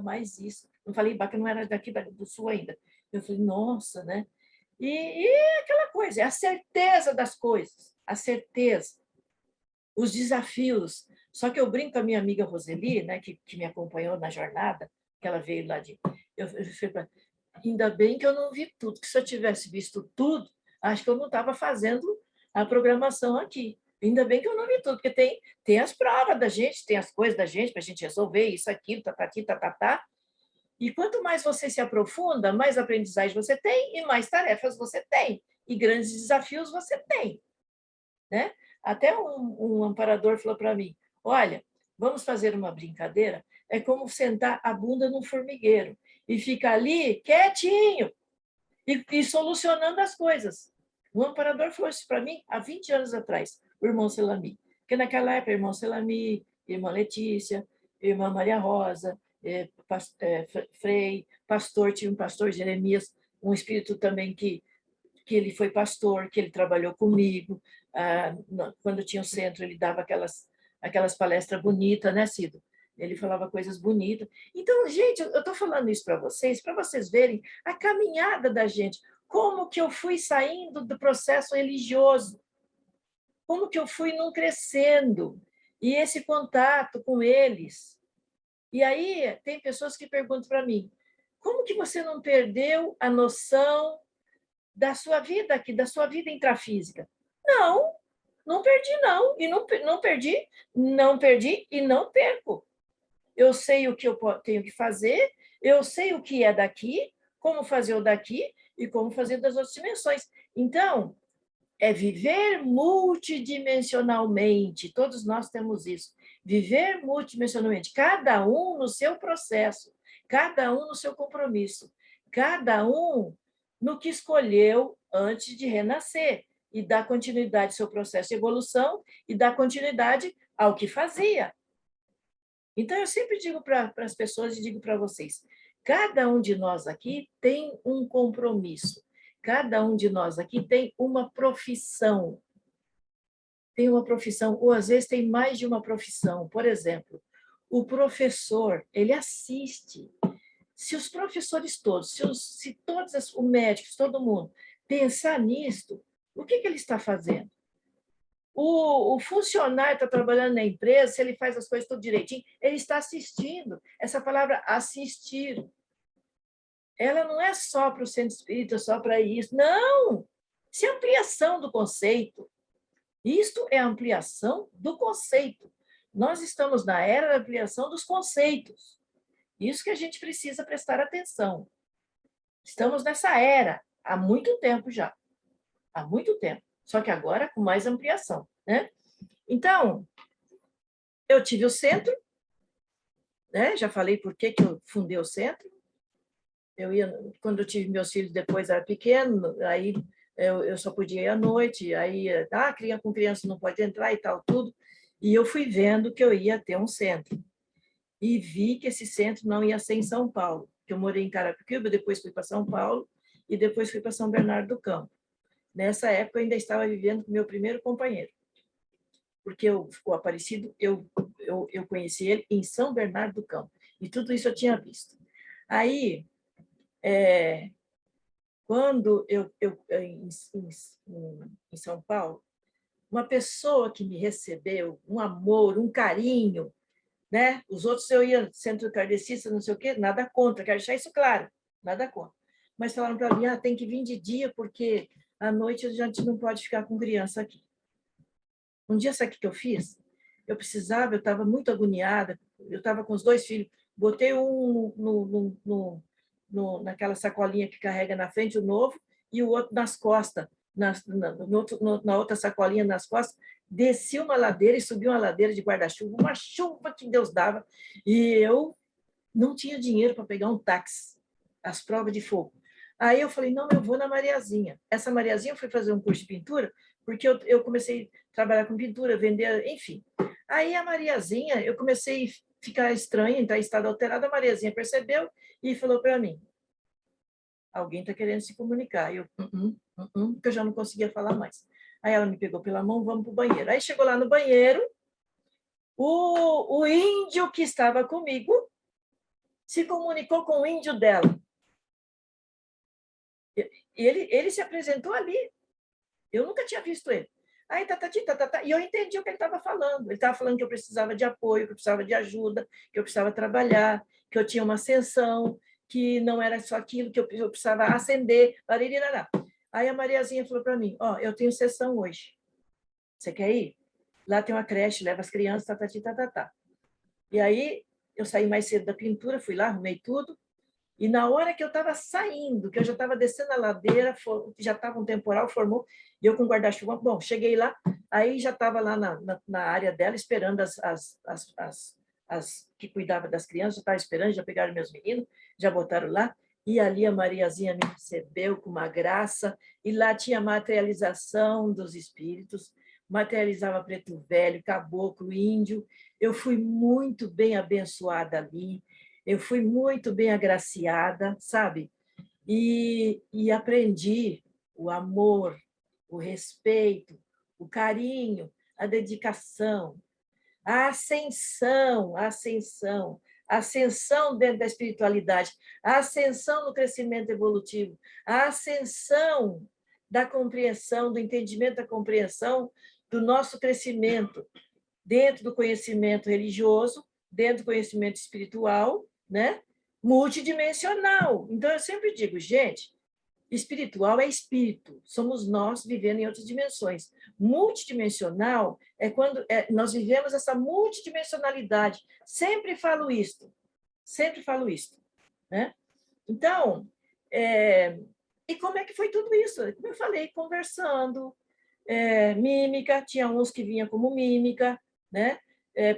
mais isso. Não falei, que não era daqui do sul ainda. Eu falei, nossa, né? E aquela coisa, é a certeza das coisas, a certeza, os desafios. Só que eu brinco com a minha amiga Roseli, né, que me acompanhou na jornada, que ela veio lá de... Eu falei, ainda bem que eu não vi tudo, que se eu tivesse visto tudo, acho que eu não estava fazendo a programação aqui. Ainda bem que eu não vi tudo, porque tem as provas da gente, tem as coisas da gente para a gente resolver isso, aquilo, tá. E quanto mais você se aprofunda, mais aprendizagem você tem e mais tarefas você tem. E grandes desafios você tem. Né? Até um amparador falou para mim, olha, vamos fazer uma brincadeira, é como sentar a bunda num formigueiro e ficar ali quietinho e solucionando as coisas. Um amparador falou isso para mim há 20 anos atrás, o irmão Selami. Porque naquela época, irmão Selami, irmã Letícia, irmã Maria Rosa, Frei, pastor, tinha um pastor Jeremias, um espírito também que ele foi pastor, que ele trabalhou comigo. Quando tinha o centro, ele dava aquelas palestras bonitas, né, Cido? Ele falava coisas bonitas. Então, gente, eu estou falando isso para vocês verem a caminhada da gente, como que eu fui saindo do processo religioso, como que eu fui não crescendo, e esse contato com eles. E aí, tem pessoas que perguntam para mim, como que você não perdeu a noção da sua vida aqui, da sua vida intrafísica? Não perdi, não. E não perdi e não perco. Eu sei o que eu tenho que fazer, eu sei o que é daqui, como fazer o daqui e como fazer das outras dimensões. Então, é viver multidimensionalmente, todos nós temos isso, viver multidimensionalmente, cada um no seu processo, cada um no seu compromisso, cada um no que escolheu antes de renascer e dar continuidade ao seu processo de evolução e dar continuidade ao que fazia. Então, eu sempre digo para as pessoas e digo para vocês, cada um de nós aqui tem um compromisso, cada um de nós aqui tem uma profissão. Tem uma profissão, ou às vezes tem mais de uma profissão. Por exemplo, o professor, ele assiste. Se os professores todos, se todos os médicos, todo mundo, pensar nisto, o que ele está fazendo? O funcionário está trabalhando na empresa, se ele faz as coisas tudo direitinho, ele está assistindo. Essa palavra assistir, ela não é só para o centro espírita, só para isso. Não! Isso é ampliação do conceito. Isto é ampliação do conceito. Nós estamos na era da ampliação dos conceitos. Isso que a gente precisa prestar atenção. Estamos nessa era há muito tempo já. Há muito tempo. Só que agora com mais ampliação, né? Então, eu tive o centro, né? Já falei por que eu fundei o centro. Quando eu tive meus filhos, depois era pequeno, aí eu só podia ir à noite, aí com criança não pode entrar e tal, tudo. E eu fui vendo que eu ia ter um centro. E vi que esse centro não ia ser em São Paulo, que eu morei em Carapicuíba, depois fui para São Paulo e depois fui para São Bernardo do Campo. Nessa época, eu ainda estava vivendo com meu primeiro companheiro, porque o Aparecido, eu conheci ele em São Bernardo do Campo, e tudo isso eu tinha visto. Aí, quando em São Paulo, uma pessoa que me recebeu, um amor, um carinho, né? Os outros eu ia centro kardecista, não sei o quê, nada contra, quero deixar isso claro, nada contra. Mas falaram para mim, tem que vir de dia, porque à noite a gente não pode ficar com criança aqui. Um dia, sabe o que eu fiz? eu precisava, eu estava muito agoniada, eu estava com os 2 filhos, botei um naquela sacolinha que carrega na frente, o novo, e o outro nas costas, na outra sacolinha nas costas, desci uma ladeira e subi uma ladeira de guarda-chuva, uma chuva que Deus dava, e eu não tinha dinheiro para pegar um táxi, as provas de fogo. Aí eu falei, não, eu vou na Mariazinha. Essa Mariazinha eu fui fazer um curso de pintura, porque eu comecei a trabalhar com pintura, vender, enfim. Aí a Mariazinha, eu comecei a ficar estranha, entrar em estado alterado, a Mariazinha percebeu e falou para mim, alguém está querendo se comunicar. Eu, porque eu já não conseguia falar mais. Aí ela me pegou pela mão, vamos para o banheiro. Aí chegou lá no banheiro, o índio que estava comigo se comunicou com o índio dela. Ele se apresentou ali. Eu nunca tinha visto ele. Aí, e eu entendi o que ele estava falando. Ele estava falando que eu precisava de apoio, que eu precisava de ajuda, que eu precisava trabalhar, que eu tinha uma ascensão, que não era só aquilo, que eu precisava ascender. Aí a Mariazinha falou para mim, eu tenho sessão hoje. Você quer ir? Lá tem uma creche, leva as crianças, E aí, eu saí mais cedo da pintura, fui lá, arrumei tudo, e na hora que eu estava saindo, que eu já estava descendo a ladeira, já estava um temporal, formou, e eu com guarda-chuva, bom, cheguei lá, aí já estava lá na área dela, esperando as que cuidavam das crianças, eu estava esperando, já pegaram meus meninos, já botaram lá, e ali a Mariazinha me recebeu com uma graça, e lá tinha materialização dos espíritos, materializava preto velho, caboclo, índio, eu fui muito bem abençoada ali, eu fui muito bem agraciada, sabe? E aprendi o amor, o respeito, o carinho, a dedicação, a ascensão dentro da espiritualidade, a ascensão no crescimento evolutivo, a ascensão da compreensão, do entendimento da compreensão do nosso crescimento dentro do conhecimento religioso, dentro do conhecimento espiritual, né? Multidimensional. Então, eu sempre digo, gente, espiritual é espírito, somos nós vivendo em outras dimensões. Multidimensional é quando nós vivemos essa multidimensionalidade. Sempre falo isto, né? Então, e como é que foi tudo isso? Como eu falei, conversando, mímica, tinha uns que vinham como mímica, né?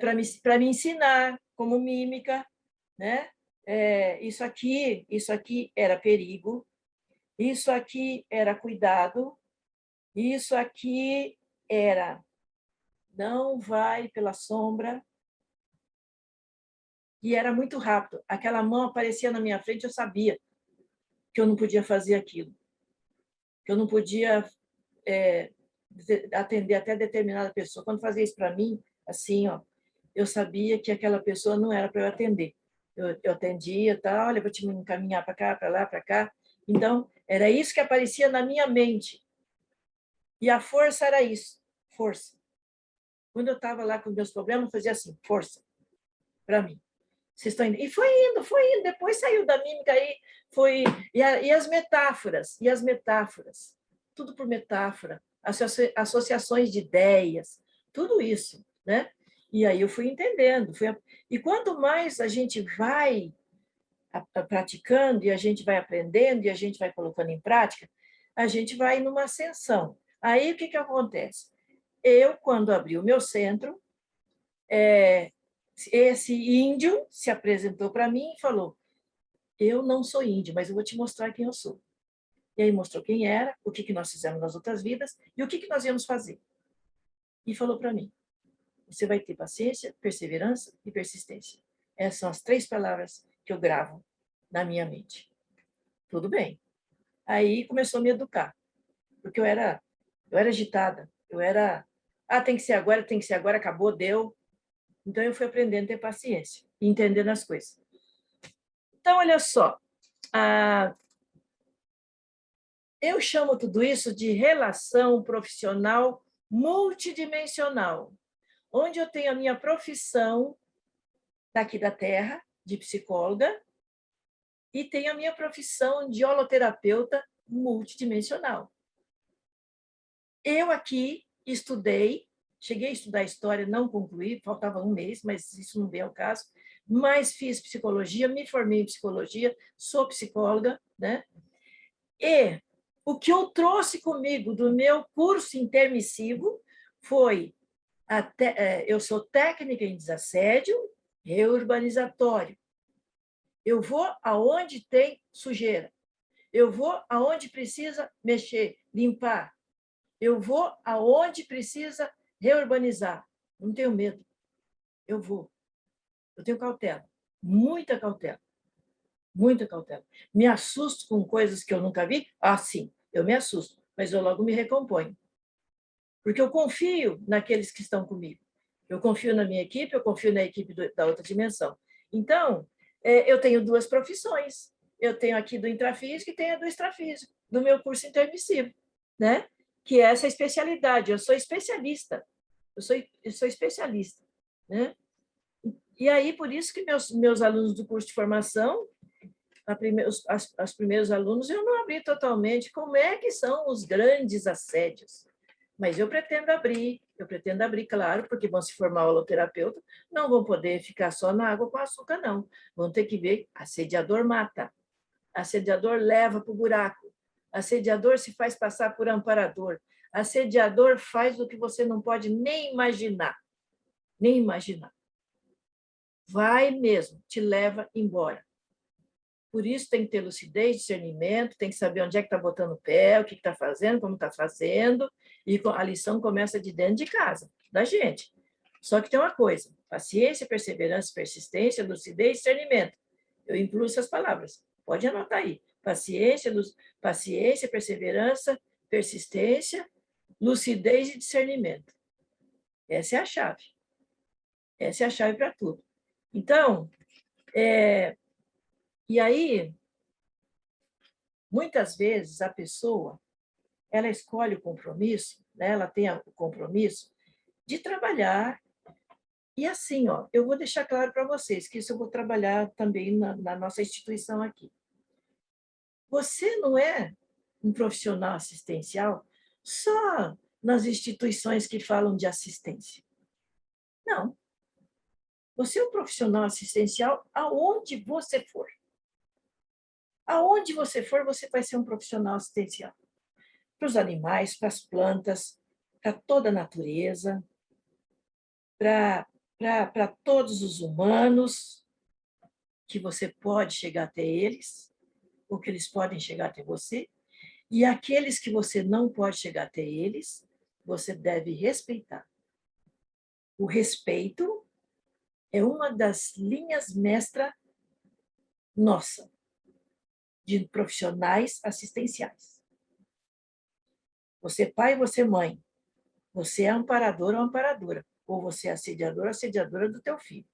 Para me ensinar como mímica, né? Isso aqui era perigo, isso aqui era cuidado, isso aqui era não vai pela sombra. E era muito rápido. Aquela mão aparecia na minha frente, eu sabia que eu não podia fazer aquilo, que eu não podia atender até determinada pessoa. Quando fazia isso para mim, assim, eu sabia que aquela pessoa não era para eu atender. Eu atendia, tá, olha, vou te encaminhar para cá, para lá, para cá. Então, era isso que aparecia na minha mente. E a força era isso, força. Quando eu estava lá com meus problemas, eu fazia assim, força, para mim. Vocês estão indo. E foi indo. Depois saiu da mímica aí, foi. E as metáforas, tudo por metáfora, associações de ideias, tudo isso, né? E aí eu fui entendendo. E quanto mais a gente vai praticando, e a gente vai aprendendo, e a gente vai colocando em prática, a gente vai numa ascensão. Aí o que acontece? Eu, quando abri o meu centro, esse índio se apresentou para mim e falou, eu não sou índio, mas eu vou te mostrar quem eu sou. E aí mostrou quem era, o que nós fizemos nas outras vidas e o que nós íamos fazer. E falou para mim, você vai ter paciência, perseverança e persistência. Essas são as 3 palavras que eu gravo na minha mente. Tudo bem. Aí começou a me educar, porque eu era agitada, tem que ser agora, acabou, deu. Então eu fui aprendendo a ter paciência e entendendo as coisas. Então, olha só, eu chamo tudo isso de relação profissional multidimensional, onde eu tenho a minha profissão daqui da Terra, de psicóloga, e tenho a minha profissão de holoterapeuta multidimensional. Eu aqui estudei cheguei a estudar história, não concluí, faltava um mês, mas isso não vem ao caso. Mas fiz psicologia, me formei em psicologia, sou psicóloga, né? E o que eu trouxe comigo do meu curso intermissivo foi eu sou técnica em desassédio reurbanizatório. Eu vou aonde tem sujeira. Eu vou aonde precisa mexer, limpar. Eu vou aonde precisa reurbanizar. Não tenho medo. Eu vou. Eu tenho cautela. Muita cautela. Muita cautela. Me assusto com coisas que eu nunca vi? Ah, sim, eu me assusto. Mas eu logo me recomponho. Porque eu confio naqueles que estão comigo. Eu confio na minha equipe, eu confio na equipe da outra dimensão. Então, eu tenho duas profissões. Eu tenho aqui do intrafísico e tenho a do extrafísico, do meu curso intermissivo, né? Que é essa especialidade. Eu sou especialista. Eu sou especialista, né? E aí, por isso que meus alunos do curso de formação, os primeiros alunos, eu não abri totalmente como é que são os grandes assédios. Mas eu pretendo abrir, claro, porque vão se formar holoterapeuta, não vão poder ficar só na água com açúcar, não. Vão ter que ver, assediador mata, assediador leva para o buraco, assediador se faz passar por amparador, assediador faz o que você não pode nem imaginar, nem imaginar. Vai mesmo, te leva embora. Por isso tem que ter lucidez, discernimento, tem que saber onde é que está botando o pé, o que está fazendo, como está fazendo, e a lição começa de dentro de casa, da gente. Só que tem uma coisa, paciência, perseverança, persistência, lucidez, discernimento. Eu incluo essas palavras, pode anotar aí. Paciência, perseverança, persistência, lucidez e discernimento. Essa é a chave. Essa é a chave para tudo. Então, e aí, muitas vezes a pessoa, ela escolhe o compromisso, né? Ela tem o compromisso de trabalhar. E assim, ó, eu vou deixar claro para vocês que isso eu vou trabalhar também na nossa instituição aqui. Você não é um profissional assistencial só nas instituições que falam de assistência. Não. Você é um profissional assistencial aonde você for. Aonde você for, você vai ser um profissional assistencial. Para os animais, para as plantas, para toda a natureza, para todos os humanos, que você pode chegar até eles, ou que eles podem chegar até você, e aqueles que você não pode chegar até eles, você deve respeitar. O respeito é uma das linhas mestra nossa, de profissionais assistenciais. Você pai, você mãe, você é amparador ou amparadora, ou você é assediador ou assediadora do teu filho.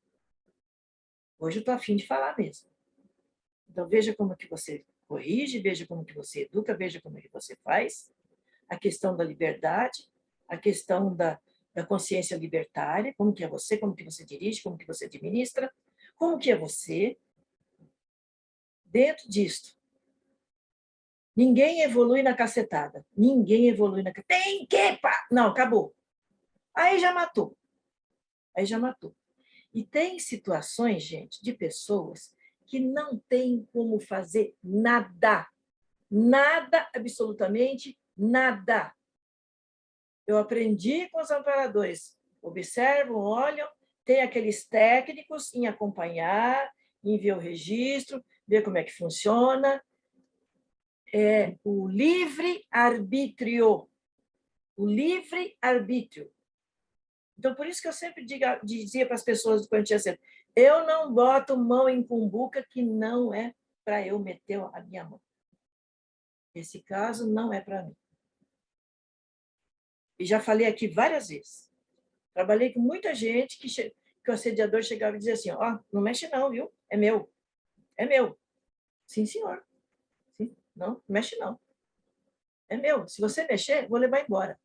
Hoje eu estou a fim de falar mesmo. Então, veja como que você corrige, veja como que você educa, veja como que você faz. A questão da liberdade, a questão da consciência libertária, como que é você, como que você dirige, como que você administra, como que é você. Dentro disto, ninguém evolui na cacetada. Ninguém evolui na cacetada. Tem que... Não, acabou. Aí já matou. Aí já matou. E tem situações, gente, de pessoas que não tem como fazer nada. Nada, absolutamente nada. Eu aprendi com os amparadores. Observam, olham, tem aqueles técnicos em acompanhar, em ver o registro, ver como é que funciona. É o livre-arbítrio. O livre-arbítrio. Então, por isso que eu sempre dizia para as pessoas quando tinha cedo, eu não boto mão em cumbuca que não é para eu meter a minha mão. Esse caso não é para mim. E já falei aqui várias vezes. Trabalhei com muita gente que o assediador chegava e dizia assim, ó, não mexe não, viu? É meu. É meu. Sim, senhor. Sim. Não mexe não. É meu. Se você mexer, vou levar embora.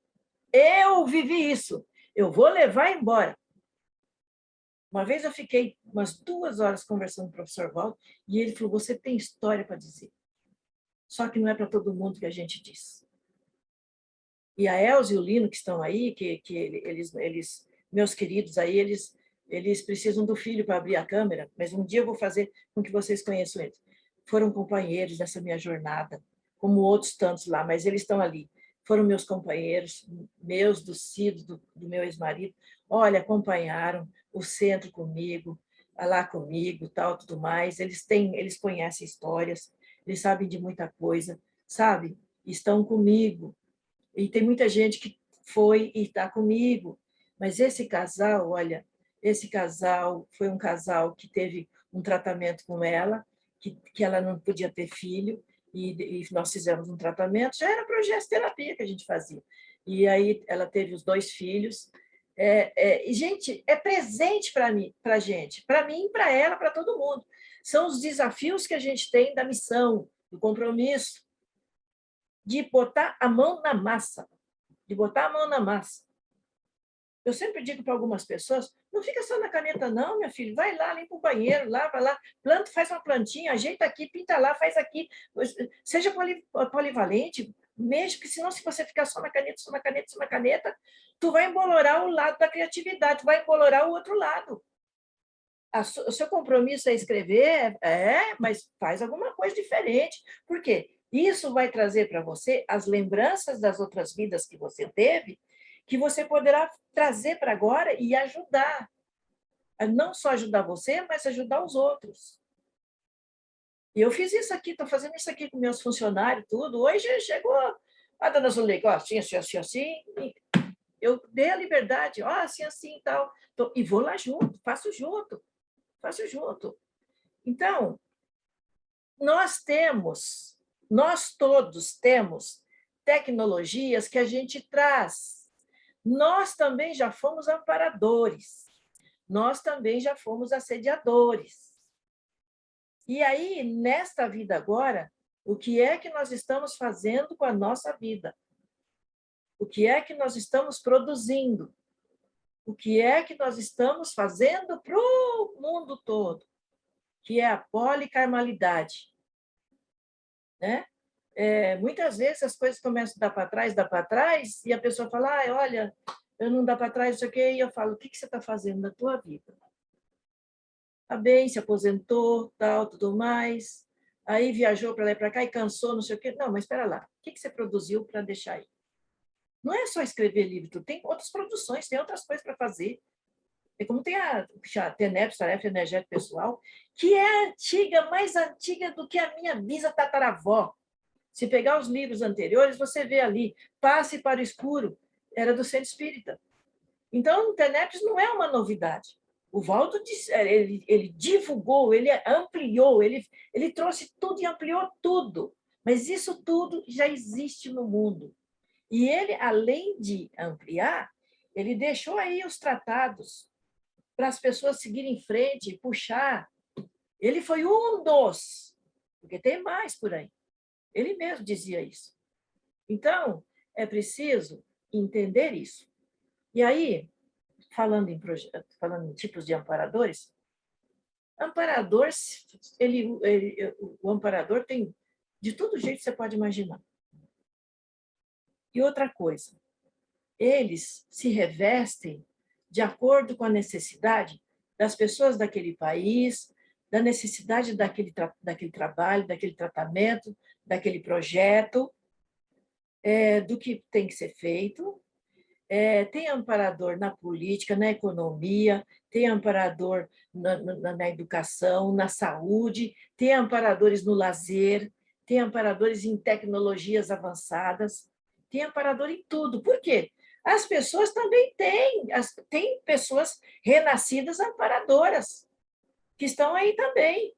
Eu vivi isso. Eu vou levar embora. Uma vez eu fiquei umas 2 horas conversando com o professor Waldo e ele falou, você tem história para dizer. Só que não é para todo mundo que a gente diz. E a Elza e o Lino, que estão aí, meus queridos aí, eles precisam do filho para abrir a câmera, mas um dia eu vou fazer com que vocês conheçam eles. Foram companheiros nessa minha jornada, como outros tantos lá, mas eles estão ali. Foram meus companheiros, meus, do Cido, do meu ex-marido. Olha, acompanharam o centro comigo, lá comigo, tal, tudo mais. Eles conhecem histórias, eles sabem de muita coisa, sabe? Estão comigo. E tem muita gente que foi e está comigo. Mas esse casal, olha, esse casal foi um casal que teve um tratamento com ela, que ela não podia ter filho, e nós fizemos um tratamento, já era progesteterapia que a gente fazia. E aí ela teve os 2 filhos. E, gente, é presente para mim, para a gente, para mim, para ela, para todo mundo. São os desafios que a gente tem da missão, do compromisso, de botar a mão na massa, de botar a mão na massa. Eu sempre digo para algumas pessoas, não fica só na caneta não, minha filha, vai lá, limpa o banheiro, lá, vai lá, planta, faz uma plantinha, ajeita aqui, pinta lá, faz aqui, seja polivalente, mexe, porque senão se você ficar só na caneta, só na caneta, só na caneta, tu vai embolorar o lado da criatividade, tu vai embolorar o outro lado. O seu compromisso é escrever, mas faz alguma coisa diferente. Por quê? Isso vai trazer para você as lembranças das outras vidas que você teve, que você poderá trazer para agora e ajudar. Não só ajudar você, mas ajudar os outros. E eu fiz isso aqui, estou fazendo isso aqui com meus funcionários, tudo. Hoje chegou a dona Zuleika, assim, assim, assim, assim. Eu dei a liberdade, assim, assim e tal. E vou lá junto, faço junto. Então, nós todos temos tecnologias que a gente traz. Nós também já fomos amparadores, nós também já fomos assediadores. E aí, nesta vida agora, o que é que nós estamos fazendo com a nossa vida? O que é que nós estamos produzindo? O que é que nós estamos fazendo para o mundo todo? Que é a policarmalidade, né? Muitas vezes as coisas começam a dar para trás, e a pessoa fala, olha, eu não dá para trás, isso aqui, e eu falo, o que você está fazendo na tua vida? Está bem, se aposentou, tal, tudo mais, aí viajou para lá e para cá e cansou, não sei o quê. Não, mas espera lá, o que você produziu para deixar aí? Não é só escrever livro, tu tem outras produções, tem outras coisas para fazer. É como tem a TENEP, Tarefa Energética Pessoal, que é antiga, mais antiga do que a minha bisa-tataravó. Se pegar os livros anteriores, você vê ali, Passe para o Escuro, era do Centro Espírita. Então, o TENEPS não é uma novidade. O Valdo ele divulgou, ele ampliou, ele trouxe tudo e ampliou tudo. Mas isso tudo já existe no mundo. E ele, além de ampliar, ele deixou aí os tratados para as pessoas seguirem em frente, puxar. Ele foi um dos, porque tem mais por aí. Ele mesmo dizia isso. Então, é preciso entender isso. E aí, falando em tipos de amparadores, o amparador tem de todo jeito que você pode imaginar. E outra coisa, eles se revestem de acordo com a necessidade das pessoas daquele país, da necessidade daquele trabalho, daquele tratamento, daquele projeto, do que tem que ser feito. Tem amparador na política, na economia, tem amparador na educação, na saúde, tem amparadores no lazer, tem amparadores em tecnologias avançadas, tem amparador em tudo. Por quê? As pessoas também tem pessoas renascidas amparadoras, que estão aí também.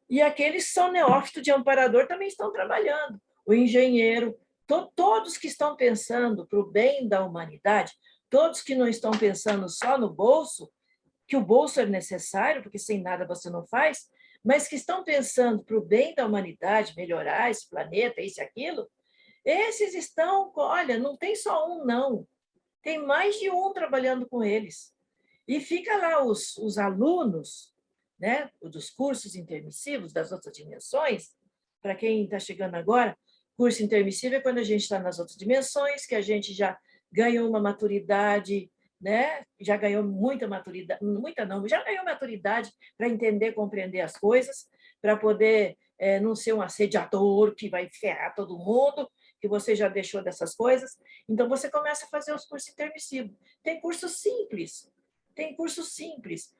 E aqueles que são neófitos de amparador também estão trabalhando. O engenheiro, todos que estão pensando para o bem da humanidade, todos que não estão pensando só no bolso, que o bolso é necessário, porque sem nada você não faz, mas que estão pensando para o bem da humanidade, melhorar esse planeta, isso e aquilo, esses estão, olha, não tem só um, não. Tem mais de um trabalhando com eles. E fica lá os alunos, né, dos cursos intermissivos, das outras dimensões, para quem está chegando agora, Curso intermissível é quando a gente está nas outras dimensões, que a gente já ganhou uma maturidade, né? Já ganhou muita maturidade, muita não, já ganhou maturidade para entender, compreender as coisas, para poder não ser um assediador que vai ferrar todo mundo, que você já deixou dessas coisas. Então, você começa a fazer os cursos intermissivos. Tem curso simples,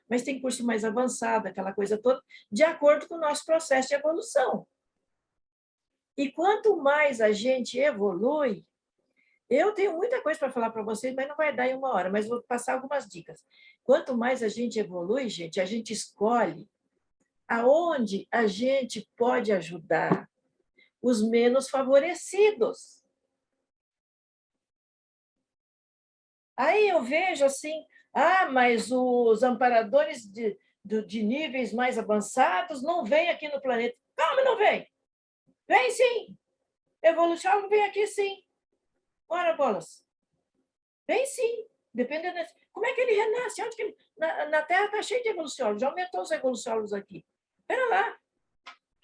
mas tem curso mais avançado, aquela coisa toda, de acordo com o nosso processo de evolução. E quanto mais a gente evolui, eu tenho muita coisa para falar para vocês, mas não vai dar em uma hora, mas vou passar algumas dicas. Quanto mais a gente evolui, gente, a gente escolhe aonde a gente pode ajudar os menos favorecidos. Aí eu vejo assim, mas os amparadores de níveis mais avançados não vêm aqui no planeta. Como não vem? Vem sim. Evolução vem aqui sim. Ora, bolas. Vem sim. Dependendo. Como é que ele renasce? Onde que ele... na Terra está cheio de evoluciólogos. Já aumentou os evoluciólogos aqui. Espera lá.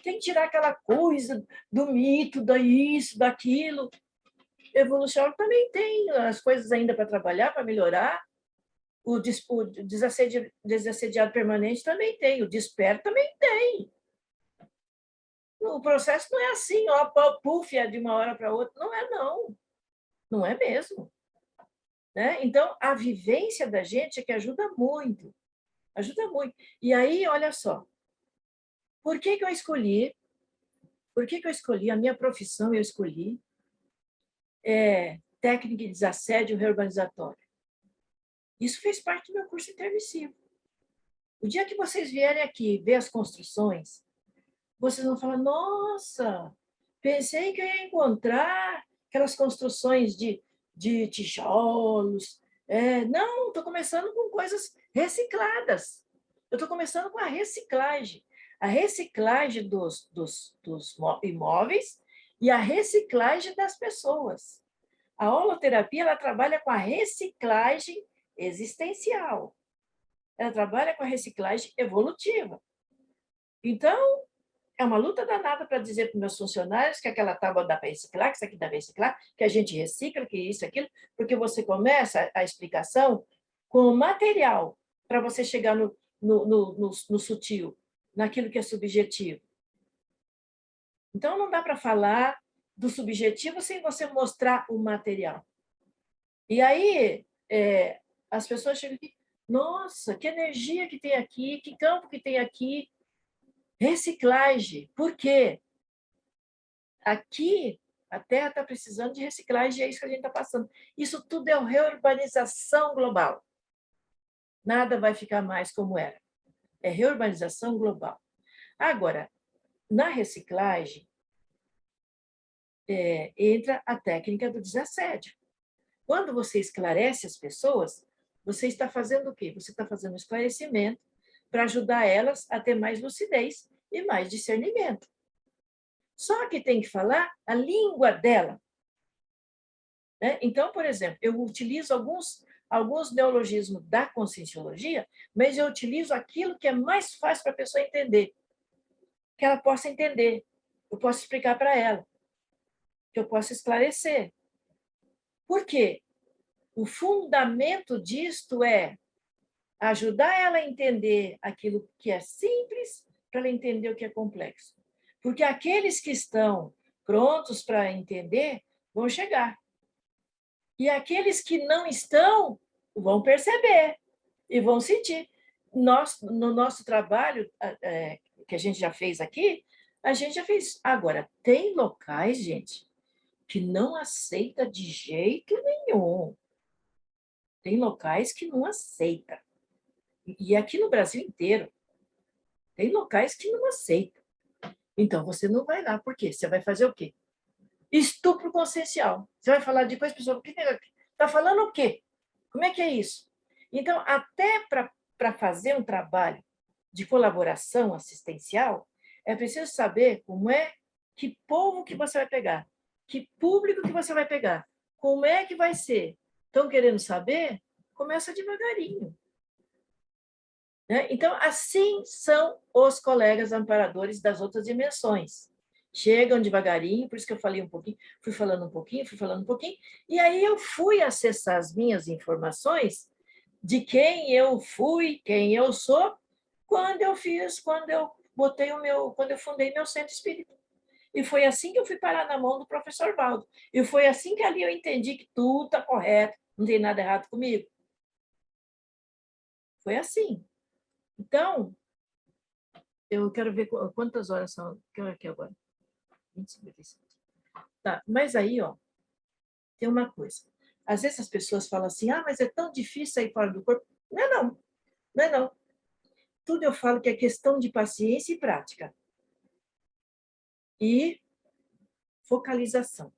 Tem que tirar aquela coisa do mito, da isso, daquilo. Evoluciólogo também tem as coisas ainda para trabalhar, para melhorar. O desassediado permanente também tem. O desperto também tem. O processo não é assim, puf, de uma hora para outra. Não é, não. Não é mesmo. Né? Então, a vivência da gente é que ajuda muito. Ajuda muito. E aí, olha só. Por que eu escolhi? Por que eu escolhi? A minha profissão eu escolhi técnica de desassédio reurbanizatório. Isso fez parte do meu curso intermissivo. O dia que vocês vierem aqui ver as construções, vocês vão falar, nossa, pensei que eu ia encontrar aquelas construções de tijolos. Não, estou começando com coisas recicladas. Eu estou começando com a reciclagem. A reciclagem dos imóveis e a reciclagem das pessoas. A holoterapia ela trabalha com a reciclagem existencial. Ela trabalha com a reciclagem evolutiva. Então, é uma luta danada para dizer para os meus funcionários que aquela tábua dá para reciclar, que isso aqui dá para reciclar, que a gente recicla, que isso, aquilo, porque você começa a explicação com o material para você chegar no sutil, naquilo que é subjetivo. Então, não dá para falar do subjetivo sem você mostrar o material. E aí, as pessoas chegam aqui, nossa, que energia que tem aqui, que campo que tem aqui. Reciclagem. Por quê? Aqui, a Terra está precisando de reciclagem, e é isso que a gente está passando. Isso tudo é reurbanização global. Nada vai ficar mais como era. É reurbanização global. Agora, na reciclagem, entra a técnica do desassédio. Quando você esclarece as pessoas, você está fazendo o quê? Você está fazendo um esclarecimento para ajudar elas a ter mais lucidez e mais discernimento. Só que tem que falar a língua dela. Né? Então, por exemplo, eu utilizo alguns neologismos da conscienciologia, mas eu utilizo aquilo que é mais fácil para a pessoa entender, que ela possa entender, eu posso explicar para ela, que eu possa esclarecer. Por quê? O fundamento disto é ajudar ela a entender aquilo que é simples para ela entender o que é complexo. Porque aqueles que estão prontos para entender vão chegar. E aqueles que não estão vão perceber e vão sentir. No nosso trabalho, que a gente já fez aqui, a gente já fez. Agora, tem locais, gente, que não aceita de jeito nenhum. Tem locais que não aceita. E aqui no Brasil inteiro, tem locais que não aceitam. Então, você não vai lá. Por quê? Você vai fazer o quê? Estupro consciencial. Você vai falar de coisa, pessoal, está falando o quê? Como é que é isso? Então, até para fazer um trabalho de colaboração assistencial, é preciso saber como é, que povo que você vai pegar, que público que você vai pegar, como é que vai ser. Estão querendo saber? Começa devagarinho. Né? Então, assim são os colegas amparadores das outras dimensões. chegam devagarinho, por isso que eu falei um pouquinho, fui falando um pouquinho, fui falando um pouquinho, e aí eu fui acessar as minhas informações de quem eu fui, quem eu sou, quando eu botei quando eu fundei meu centro espírita. E foi assim que eu fui parar na mão do professor Valdo. E foi assim que ali eu entendi que tudo está correto, não tem nada errado comigo. Foi assim. Então, eu quero ver quantas horas são. Que hora que é agora? 20h57. Tá, mas aí, ó, tem uma coisa. Às vezes as pessoas falam assim, ah, mas é tão difícil sair fora do corpo. Não é não, não é não. Tudo eu falo que é questão de paciência e prática. E focalização.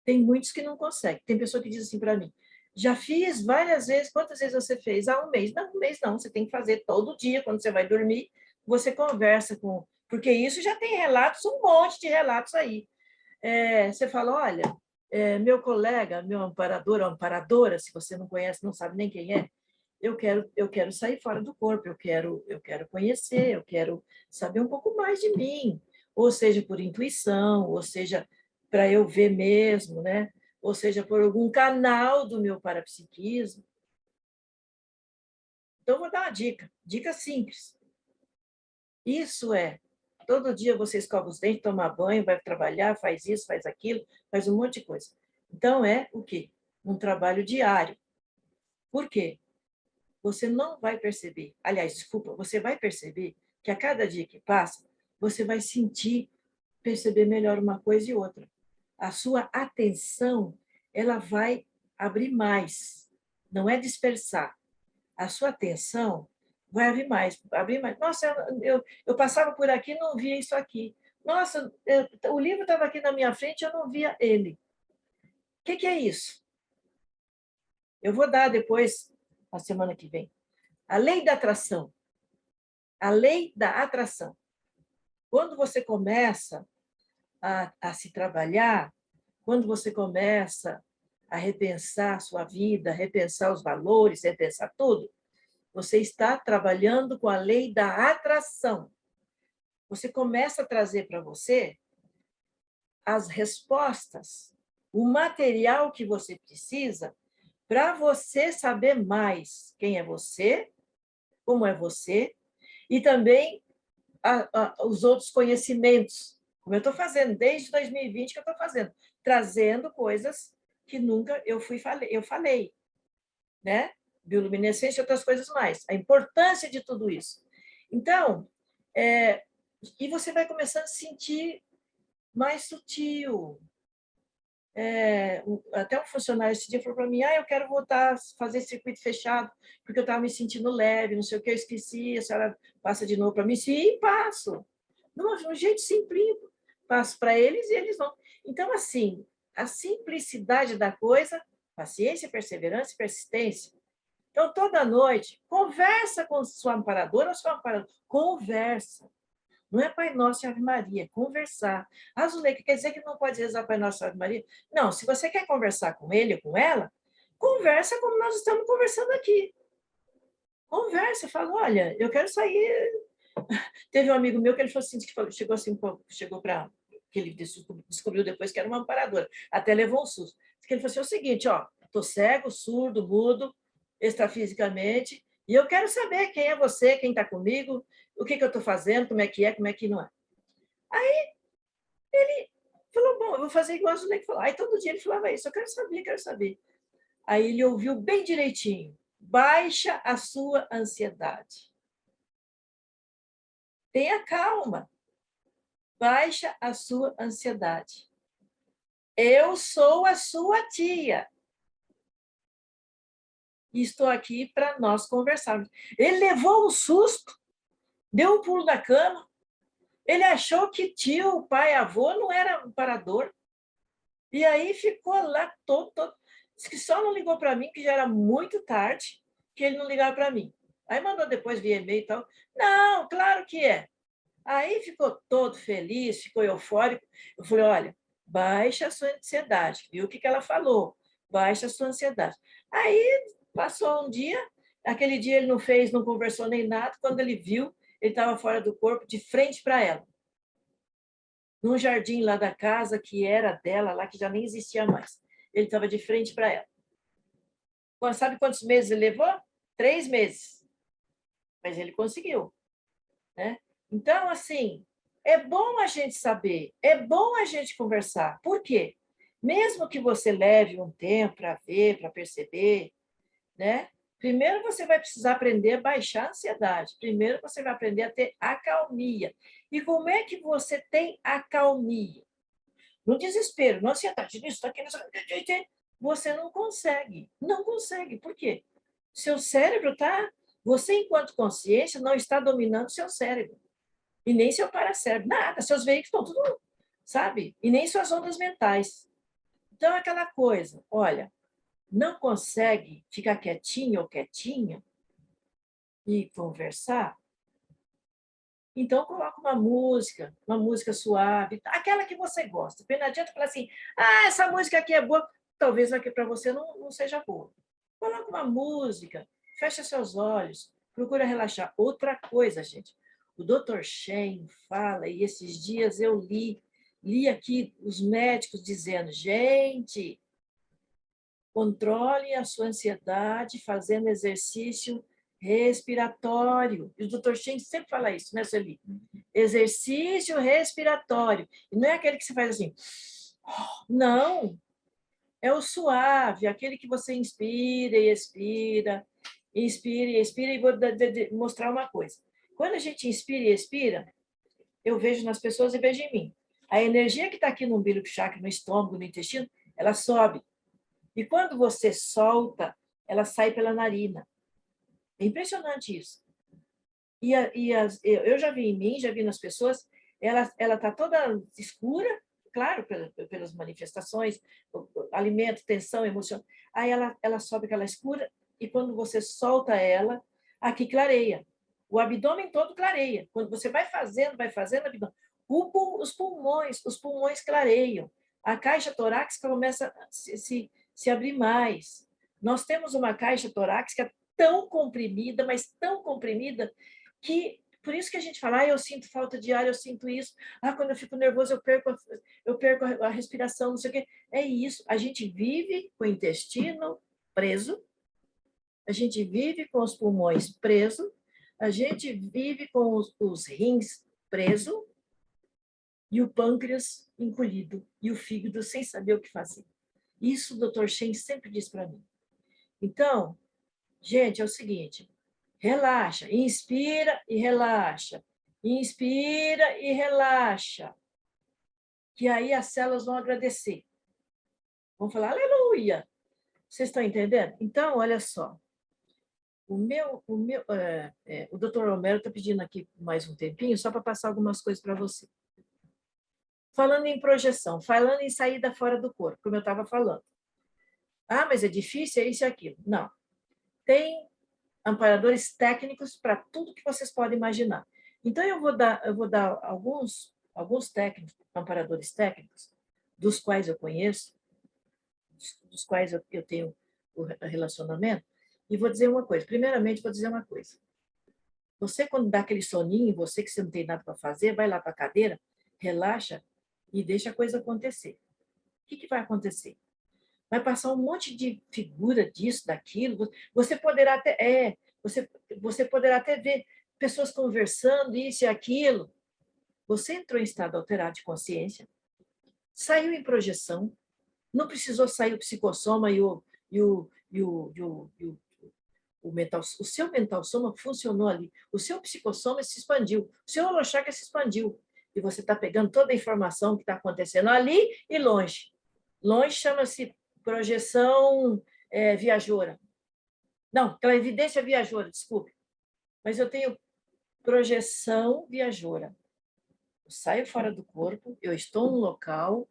Tem muitos que não conseguem. Tem pessoa que diz assim para mim, já fiz várias vezes, quantas vezes você fez? Ah, um mês. Não, um mês não, você tem que fazer todo dia, quando você vai dormir, você conversa com... Porque isso já tem relatos, um monte de relatos aí. Você fala, olha, meu colega, meu amparador ou amparadora, se você não conhece, não sabe nem quem é, eu quero sair fora do corpo, eu quero conhecer, eu quero saber um pouco mais de mim, ou seja, por intuição, ou seja, para eu ver mesmo, né? Ou seja, por algum canal do meu parapsiquismo. Então, vou dar uma dica simples. Isso todo dia você escova os dentes, toma banho, vai trabalhar, faz isso, faz aquilo, faz um monte de coisa. Então, é o quê? Um trabalho diário. Por quê? Você não vai perceber, aliás, desculpa, você vai perceber que a cada dia que passa, você vai perceber melhor uma coisa e outra. A sua atenção, ela vai abrir mais, não é dispersar. A sua atenção vai abrir mais, abrir mais. Nossa, eu passava por aqui e não via isso aqui. Nossa, o livro estava aqui na minha frente, eu não via ele. O que é isso? Eu vou dar depois, na semana que vem. A lei da atração. A lei da atração. Quando você começa a se trabalhar, quando você começa a repensar a sua vida, repensar os valores, repensar tudo, você está trabalhando com a lei da atração. Você começa a trazer para você as respostas, o material que você precisa para você saber mais quem é você, como é você, e também os outros conhecimentos, como eu estou fazendo, desde 2020 que eu estou fazendo, trazendo coisas que nunca eu falei, né? Bioluminescência e outras coisas mais. A importância de tudo isso. Então, e você vai começando a se sentir mais sutil. Até um funcionário esse dia falou para mim, eu quero voltar a fazer circuito fechado, porque eu estava me sentindo leve, não sei o que, eu esqueci, a senhora passa de novo para mim? Sim, passo. De um jeito simples, passo para eles e eles vão. Então, assim, a simplicidade da coisa, paciência, perseverança e persistência. Então, toda noite, conversa com sua amparadora ou sua amparadora. Conversa. Não é Pai Nosso e Ave Maria, é conversar. Zuleika, quer dizer que não pode rezar Pai Nosso e Ave Maria? Não, se você quer conversar com ele ou com ela, conversa como nós estamos conversando aqui. Conversa, fala, olha, eu quero sair. Teve um amigo meu que ele falou assim, chegou para que ele descobriu depois que era uma amparadora, até levou um susto. Que ele falou assim, é o seguinte, ó, estou cego, surdo, mudo, extrafisicamente, e eu quero saber quem é você, quem está comigo, o que eu estou fazendo, como é que não é. Aí ele falou, bom, eu vou fazer igual a Zuleika falou. Aí todo dia ele falava isso, eu quero saber, quero saber. Aí ele ouviu bem direitinho, baixa a sua ansiedade. Tenha calma, baixa a sua ansiedade. Eu sou a sua tia. E estou aqui para nós conversarmos. Ele levou um susto, deu um pulo da cama. Ele achou que tio, pai, avô não era amparador. E aí ficou lá todo. Disse que só não ligou para mim, que já era muito tarde, que ele não ligava para mim. Aí mandou depois via e-mail e tal. Não, claro que é. Aí ficou todo feliz, ficou eufórico. Eu falei, olha, baixa a sua ansiedade. Viu o que ela falou? Baixa a sua ansiedade. Aí passou um dia, aquele dia ele não conversou nem nada. Quando ele viu, ele estava fora do corpo, de frente para ela. num jardim lá da casa que era dela, lá que já nem existia mais. Ele estava de frente para ela. Sabe quantos meses ele levou? 3 meses. Mas ele conseguiu, né? Então, assim, é bom a gente saber, é bom a gente conversar. Por quê? Mesmo que você leve um tempo para ver, para perceber, né? Primeiro você vai precisar aprender a baixar a ansiedade. Primeiro você vai aprender a ter acalmia. E como é que você tem acalmia? No desespero, na ansiedade, nisso, daquilo, você não consegue. Não consegue. Por quê? Seu cérebro está... Você, enquanto consciência, não está dominando seu cérebro. E nem seu paracérebro. Nada. Seus veículos estão tudo, sabe? E nem suas ondas mentais. Então, é aquela coisa, olha, não consegue ficar quietinho ou quietinha e conversar, então coloca uma música suave, aquela que você gosta. Não adianta falar assim, essa música aqui é boa, talvez aqui para você não seja boa. Coloca uma música, fecha seus olhos, procura relaxar. Outra coisa, gente, o Dr. Shen fala, e esses dias eu li aqui os médicos dizendo, gente, controle a sua ansiedade fazendo exercício respiratório. E o Dr. Shen sempre fala isso, né, Sueli? Exercício respiratório. E não é aquele que você faz assim. Não. É o suave, aquele que você inspira e expira, inspira e expira. E vou mostrar uma coisa. Quando a gente inspira e expira, eu vejo nas pessoas e vejo em mim. A energia que está aqui no umbigo chakra, no estômago, no intestino, ela sobe. E quando você solta, ela sai pela narina. É impressionante isso. Eu já vi em mim, já vi nas pessoas, ela está toda escura, claro, pelas manifestações, alimento, tensão, emoção. Aí ela sobe aquela escura e quando você solta ela, aqui clareia. O abdômen todo clareia. Quando você vai fazendo, abdômen. Os pulmões clareiam. A caixa torácica começa a se abrir mais. Nós temos uma caixa torácica tão comprimida, mas tão comprimida, que por isso que a gente fala, eu sinto falta de ar, eu sinto isso, quando eu fico nervoso eu perco a respiração, não sei o quê. É isso, a gente vive com o intestino preso, a gente vive com os pulmões presos, a gente vive com os rins presos e o pâncreas encolhido e o fígado sem saber o que fazer. Isso o Dr. Shen sempre diz para mim. Então, gente, é o seguinte, relaxa, inspira e relaxa. Inspira e relaxa. Que aí as células vão agradecer. Vão falar, aleluia. Vocês estão entendendo? Então, olha só. O doutor Romero está pedindo aqui mais um tempinho, só para passar algumas coisas para você. Falando em projeção, falando em saída fora do corpo, como eu estava falando. Mas é difícil, é isso e aquilo. Não. Tem amparadores técnicos para tudo que vocês podem imaginar. Então, eu vou dar alguns técnicos, amparadores técnicos, dos quais eu conheço, dos quais eu tenho o relacionamento, e vou dizer uma coisa. Primeiramente, vou dizer uma coisa. Você, quando dá aquele soninho, você que não tem nada para fazer, vai lá para a cadeira, relaxa e deixa a coisa acontecer. O que vai acontecer? Vai passar um monte de figura disso, daquilo. Você poderá até ver pessoas conversando, isso e aquilo. Você entrou em estado alterado de consciência, saiu em projeção, não precisou sair o psicossoma o seu mental soma funcionou ali. O seu psicossoma se expandiu, o seu holochakra se expandiu. E você está pegando toda a informação que está acontecendo ali e longe. Longe chama-se projeção viajoura. Não, aquela evidência viajoura, desculpe. Mas eu tenho projeção viajoura. Eu saio fora do corpo, eu estou no local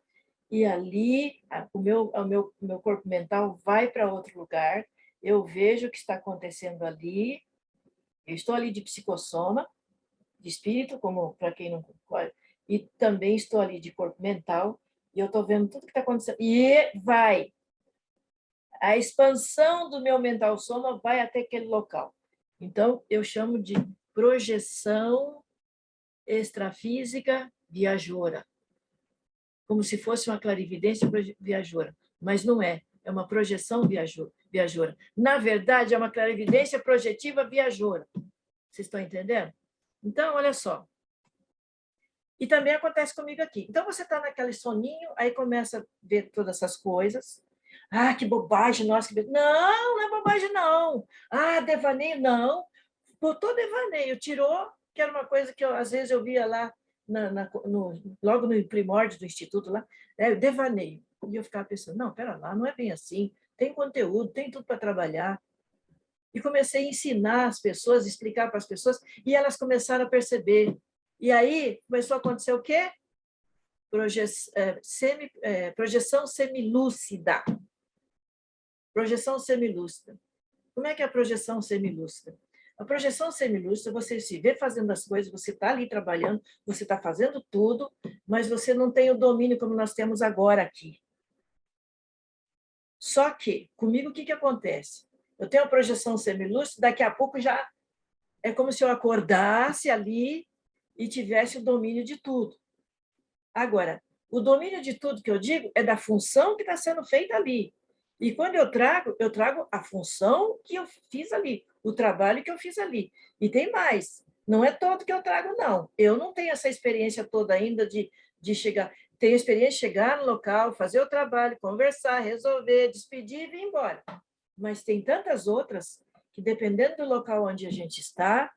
e ali o meu corpo mental vai para outro lugar, eu vejo o que está acontecendo ali, eu estou ali de psicossoma, de espírito, como para quem não... E também estou ali de corpo mental, e eu estou vendo tudo que está acontecendo. E vai! A expansão do meu mental soma vai até aquele local. Então, eu chamo de projeção extrafísica viajoura. como se fosse uma clarividência viajoura, mas não é. É uma projeção viajoura. Na verdade, é uma clarividência projetiva viajoura. Vocês estão entendendo? Então, olha só. E também acontece comigo aqui. Então, você está naquele soninho, aí começa a ver todas essas coisas. Ah, que bobagem, nossa, que... Não, não é bobagem, não. Ah, devaneio, não. Botou devaneio, tirou, que era uma coisa que às vezes eu via lá, logo no primórdio do Instituto, lá, devaneio. E eu ficava pensando, não, pera lá, não é bem assim. Tem conteúdo, tem tudo para trabalhar. E comecei a ensinar as pessoas, explicar para as pessoas, e elas começaram a perceber. E aí começou a acontecer o quê? Projeção semilúcida. Projeção semilúcida. Como é que é a projeção semilúcida? A projeção semilúcida, você se vê fazendo as coisas, você está ali trabalhando, você está fazendo tudo, mas você não tem o domínio como nós temos agora aqui. Só que, comigo, o que acontece? Eu tenho a projeção semilúcida, daqui a pouco já é como se eu acordasse ali e tivesse o domínio de tudo. Agora, o domínio de tudo que eu digo é da função que está sendo feita ali. E quando eu trago a função que eu fiz ali, o trabalho que eu fiz ali. E tem mais, não é todo que eu trago, não. Eu não tenho essa experiência toda ainda de chegar. Tenho experiência de chegar no local, fazer o trabalho, conversar, resolver, despedir e vir embora. Mas tem tantas outras que, dependendo do local onde a gente está,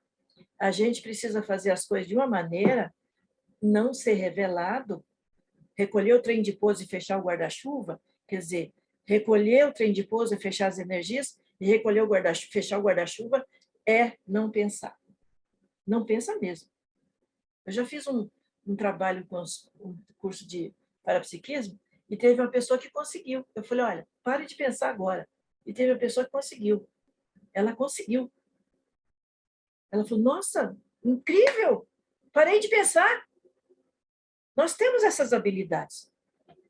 a gente precisa fazer as coisas de uma maneira, não ser revelado, recolher o trem de pouso e fechar o guarda-chuva, quer dizer, recolher o trem de pouso e fechar as energias, e recolher fechar o guarda-chuva é não pensar. Não pensa mesmo. Eu já fiz um trabalho com um curso de parapsiquismo e teve uma pessoa que conseguiu. Eu falei, olha, pare de pensar agora. E teve uma pessoa que conseguiu. Ela conseguiu. Ela falou, nossa, incrível! Parei de pensar. Nós temos essas habilidades.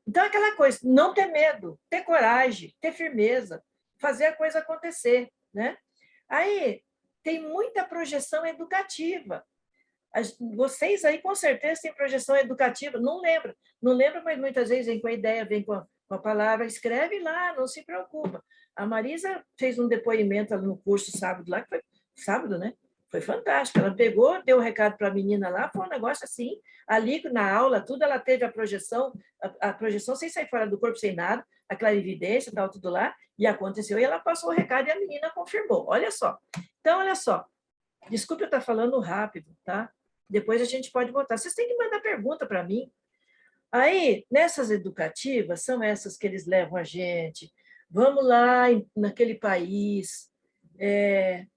Então, aquela coisa, não ter medo, ter coragem, ter firmeza, fazer a coisa acontecer, né? Aí, tem muita projeção educativa. Vocês aí, com certeza, têm projeção educativa. Não lembro, mas muitas vezes vem com a ideia, vem com a palavra, escreve lá, não se preocupa. A Marisa fez um depoimento no curso sábado lá, que foi sábado, né? Foi fantástico. Ela pegou, deu o recado para a menina lá, foi um negócio assim, ali na aula, tudo, ela teve a projeção sem sair fora do corpo, sem nada, a clarividência, tal, tudo lá, e aconteceu, e ela passou o recado e a menina confirmou. Olha só. Então, olha só. Desculpe eu estar falando rápido, tá? Depois a gente pode voltar. Vocês têm que mandar pergunta para mim. Aí, nessas educativas, são essas que eles levam a gente. Vamos lá naquele país,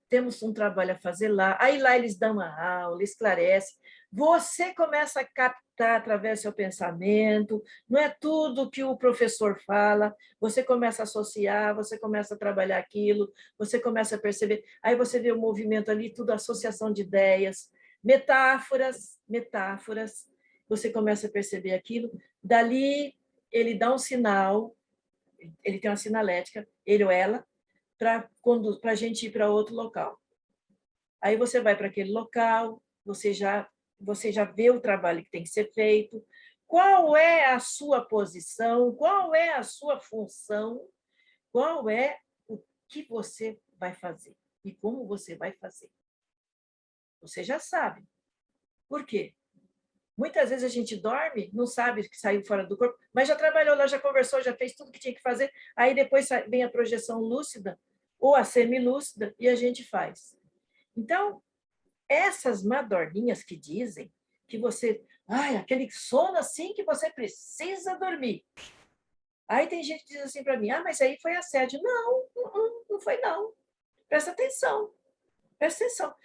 temos um trabalho a fazer lá. Aí lá eles dão uma aula, esclarecem. Você começa a captar através do seu pensamento, não é tudo que o professor fala, você começa a associar, você começa a trabalhar aquilo, você começa a perceber. Aí você vê o movimento ali, tudo associação de ideias, metáforas, você começa a perceber aquilo. Dali, ele dá um sinal, ele tem uma sinalética, ele ou ela, para a gente ir para outro local. Aí você vai para aquele local, você já vê o trabalho que tem que ser feito, qual é a sua posição, qual é a sua função, qual é o que você vai fazer e como você vai fazer. Você já sabe. Por quê? Muitas vezes a gente dorme, não sabe que saiu fora do corpo, mas já trabalhou lá, já conversou, já fez tudo que tinha que fazer, aí depois vem a projeção lúcida ou a semilúcida e a gente faz. Então, essas madorninhas que dizem que você... aquele sono assim que você precisa dormir. Aí tem gente que diz assim para mim, mas aí foi assédio. Não foi não. Presta atenção. Presta atenção.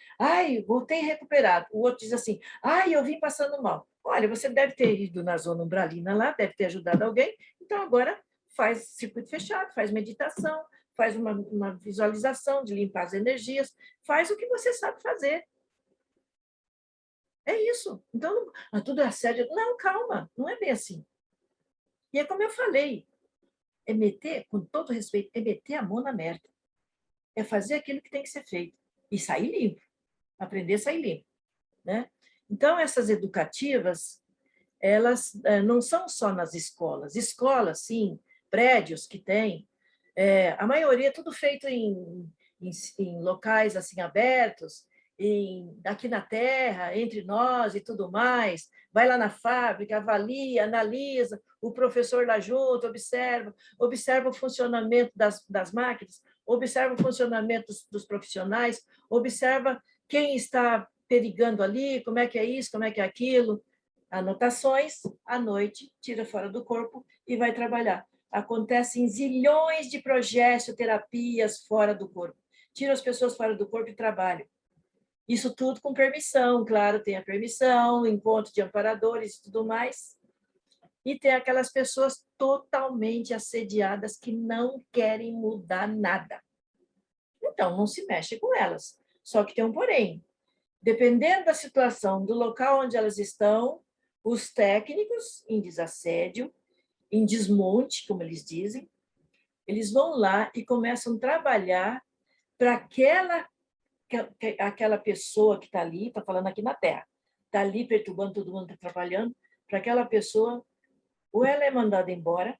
Voltei recuperado. O outro diz assim, eu vim passando mal. Olha, você deve ter ido na zona umbralina lá, deve ter ajudado alguém, então agora faz circuito fechado, faz meditação, faz uma visualização de limpar as energias, faz o que você sabe fazer. É isso. Então, tudo é assédio. Não, calma, não é bem assim. E é como eu falei, é meter, com todo respeito, é meter a mão na merda. É fazer aquilo que tem que ser feito. E sair limpo. Aprender a sair limpo. Né? Então, essas educativas, elas não são só nas escolas. Escolas, sim, prédios que tem, a maioria é tudo feito em locais assim abertos, aqui na terra, entre nós e tudo mais. Vai lá na fábrica, avalia, analisa, o professor lá junto, observa o funcionamento das máquinas, observa o funcionamento dos profissionais, observa quem está perigando ali, como é que é isso, como é que é aquilo. Anotações, à noite, tira fora do corpo e vai trabalhar. Acontecem zilhões de terapias fora do corpo. Tira as pessoas fora do corpo e trabalham. Isso tudo com permissão, claro, tem a permissão, encontro de amparadores e tudo mais. E tem aquelas pessoas totalmente assediadas que não querem mudar nada. Então, não se mexe com elas. Só que tem um porém. Dependendo da situação, do local onde elas estão, os técnicos em desassédio, em desmonte, como eles dizem, eles vão lá e começam a trabalhar para aquela pessoa que está ali, está falando aqui na Terra, está ali perturbando todo mundo, está trabalhando, para aquela pessoa, ou ela é mandada embora,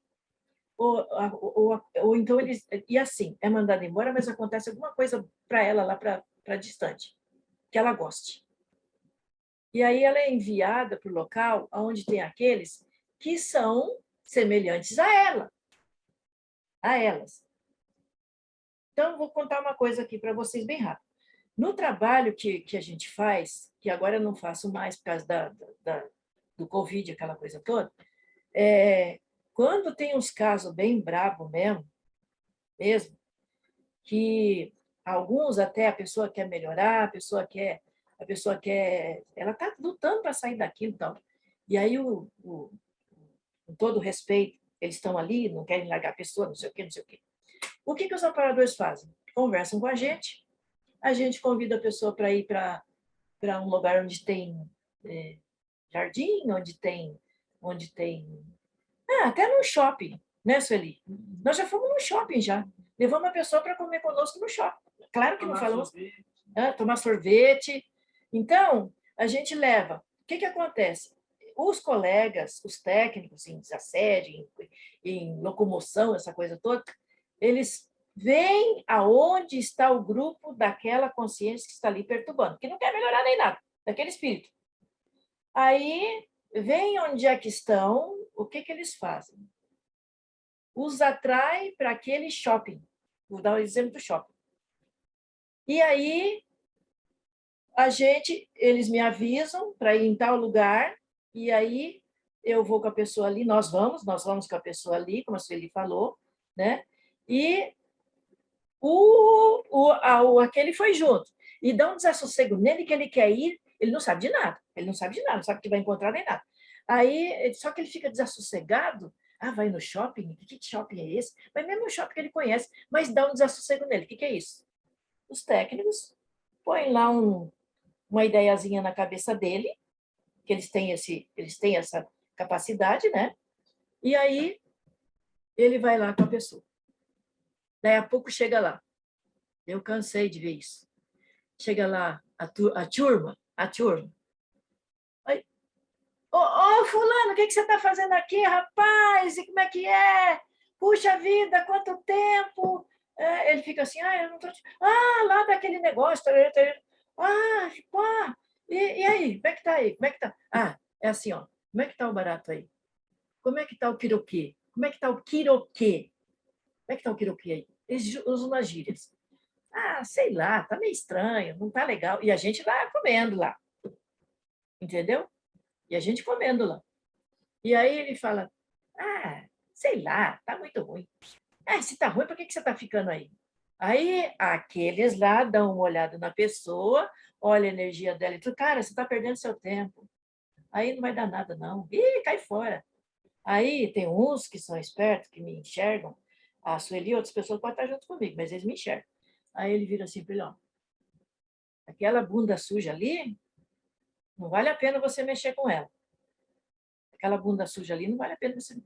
ou então eles... E assim, é mandada embora, mas acontece alguma coisa para ela lá para distante, que ela goste. E aí ela é enviada para o local onde tem aqueles que são semelhantes a elas. Então, vou contar uma coisa aqui para vocês bem rápido. No trabalho que a gente faz, que agora eu não faço mais por causa do Covid, aquela coisa toda, quando tem uns casos bem bravos mesmo, que alguns até a pessoa quer melhorar, a pessoa quer, ela está lutando para sair daquilo e tal. E aí, com todo respeito, eles estão ali, não querem largar a pessoa, não sei o quê, não sei o quê. O que os amparadores fazem? Conversam com a gente convida a pessoa para ir para um lugar onde tem jardim, onde tem até no shopping, né, Sueli? Nós já fomos no shopping já. Levamos uma pessoa para comer conosco no shopping. Claro que não falamos. Tomar sorvete. Então, a gente leva. O que acontece? Os colegas, os técnicos em desassédio, em locomoção, essa coisa toda, eles veem aonde está o grupo daquela consciência que está ali perturbando, que não quer melhorar nem nada, daquele espírito. Aí, vem onde é que estão, o que eles fazem? Os atrai para aquele shopping. Vou dar o exemplo do shopping. E aí, eles me avisam para ir em tal lugar, e aí eu vou com a pessoa ali, nós vamos com a pessoa ali, como a Sueli falou, né? E aquele foi junto. E dá um desassossego nele que ele quer ir, ele não sabe de nada, não sabe o que vai encontrar nem nada. Aí, só que ele fica desassossegado, vai no shopping? Que shopping é esse? Mas mesmo no shopping que ele conhece, mas dá um desassossego nele. O que é isso? Os técnicos põem lá uma ideiazinha na cabeça dele, que eles têm essa capacidade, né? E aí, ele vai lá com a pessoa. Daí a pouco chega lá. Eu cansei de ver isso. Chega lá a turma. Aí, fulano, o que você está fazendo aqui, rapaz? E como é que é? Puxa vida, quanto tempo! Ele fica assim, eu não estou... lá daquele negócio. Pá. E aí, como é que está aí? Como é que tá? É assim, ó. Como é que está o barato aí? Como é que está o quiroquê? Como é que está o quiroquê? Como é que está o quiroquê aí? Eles usam umas gírias. Sei lá, tá meio estranho, não tá legal. E a gente lá comendo lá. Entendeu? E a gente comendo lá. E aí ele fala, sei lá, tá muito ruim. Se tá ruim, por que você tá ficando aí? Aí aqueles lá dão uma olhada na pessoa, olha a energia dela e tudo. Cara, você tá perdendo seu tempo. Aí não vai dar nada, não. Ih, cai fora. Aí tem uns que são espertos, que me enxergam. A Sueli e outras pessoas podem estar junto comigo, mas eles me enxergam. Aí ele vira assim para ele, aquela bunda suja ali, não vale a pena você mexer com ela. Aquela bunda suja ali, não vale a pena você...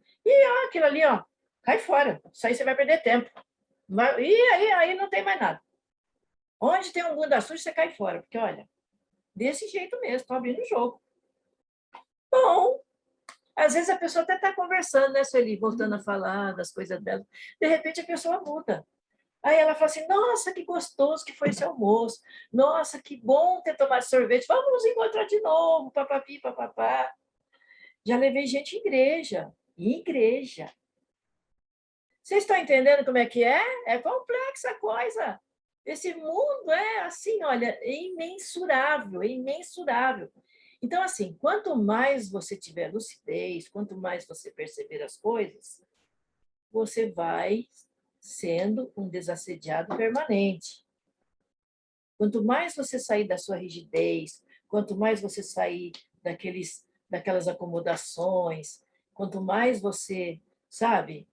aquilo ali, cai fora. Isso aí você vai perder tempo. Aí não tem mais nada. Onde tem um bunda suja, você cai fora. Porque, olha, desse jeito mesmo, estou abrindo o jogo. Bom, Às vezes a pessoa até está conversando, né, Sueli, voltando a falar das coisas dela. De repente a pessoa muda. Aí ela fala assim, nossa, que gostoso que foi esse almoço. Nossa, que bom ter tomado sorvete. Vamos nos encontrar de novo, papapi, papapá. Já levei gente em igreja. Em igreja. Vocês estão entendendo como é que é? É complexa a coisa. Esse mundo é assim, olha, é imensurável, é imensurável. Então, assim, quanto mais você tiver lucidez, quanto mais você perceber as coisas, você vai sendo um desassediado permanente. Quanto mais você sair da sua rigidez, quanto mais você sair daquelas acomodações, quanto mais você, sabe,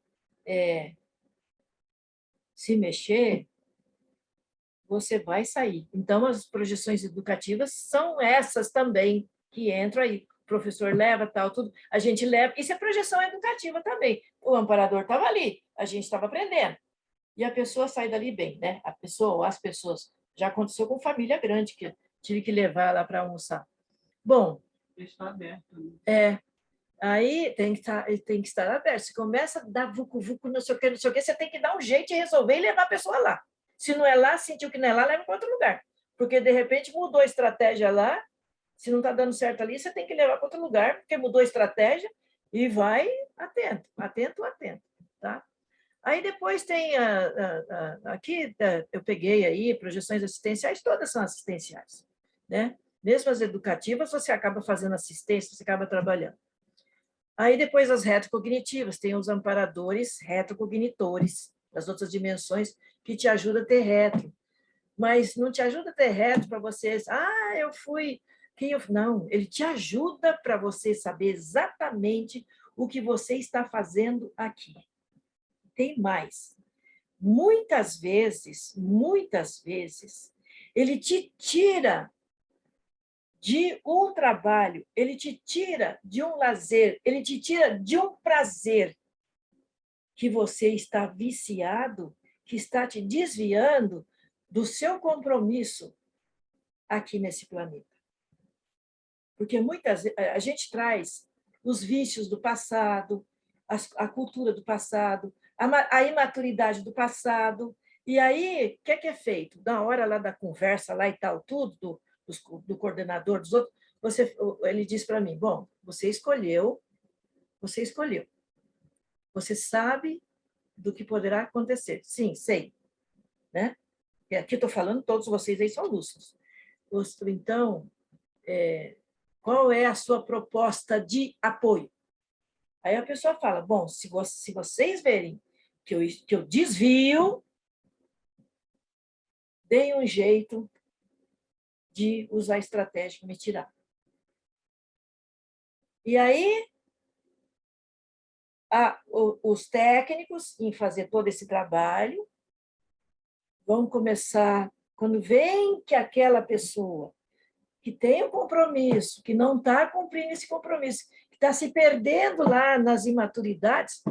se mexer, você vai sair. Então, as projeções educativas são essas também que entram aí. O professor leva, tal, tudo, a gente leva. Isso é projeção educativa também. O amparador estava ali, a gente estava aprendendo. E a pessoa sai dali bem, né? A pessoa ou as pessoas. Já aconteceu com família grande, que eu tive que levar lá para almoçar. Bom, Está aberto. Né? Aí tem que estar aberto. Se começa a dar vucu-vucu, não sei o que, não sei o que, você tem que dar um jeito de resolver e levar a pessoa lá. Se não é lá, sentiu que não é lá, leva para outro lugar. Porque, de repente, mudou a estratégia lá, se não está dando certo ali, você tem que levar para outro lugar, porque mudou a estratégia, e vai atento, atento, atento. Tá? Aí depois tem, aqui eu peguei aí, projeções assistenciais, todas são assistenciais. Né? Mesmo as educativas, você acaba fazendo assistência, você acaba trabalhando. Aí depois as retrocognitivas, tem os amparadores retrocognitores, das outras dimensões, que te ajudam a ter retro. Mas não te ajuda a ter retro para vocês, eu fui... Não, ele te ajuda para você saber exatamente o que você está fazendo aqui. Tem mais. Muitas vezes, ele te tira de um trabalho, ele te tira de um lazer, ele te tira de um prazer que você está viciado, que está te desviando do seu compromisso aqui nesse planeta. Porque muitas vezes a gente traz os vícios do passado, a cultura do passado, a imaturidade do passado, e aí, o que é feito? Na hora lá da conversa lá e tal, tudo, do coordenador, dos outros, ele diz para mim, bom, você escolheu, você sabe do que poderá acontecer. Sim, sei. Né? E aqui estou falando, todos vocês aí são lúcidos. Então, qual é a sua proposta de apoio? Aí a pessoa fala, bom, se vocês verem que eu desvio, deem um jeito de usar a estratégia para me tirar. E aí, os técnicos, em fazer todo esse trabalho, vão começar, quando vem que aquela pessoa que tem um compromisso, que não está cumprindo esse compromisso, que está se perdendo lá nas imaturidades,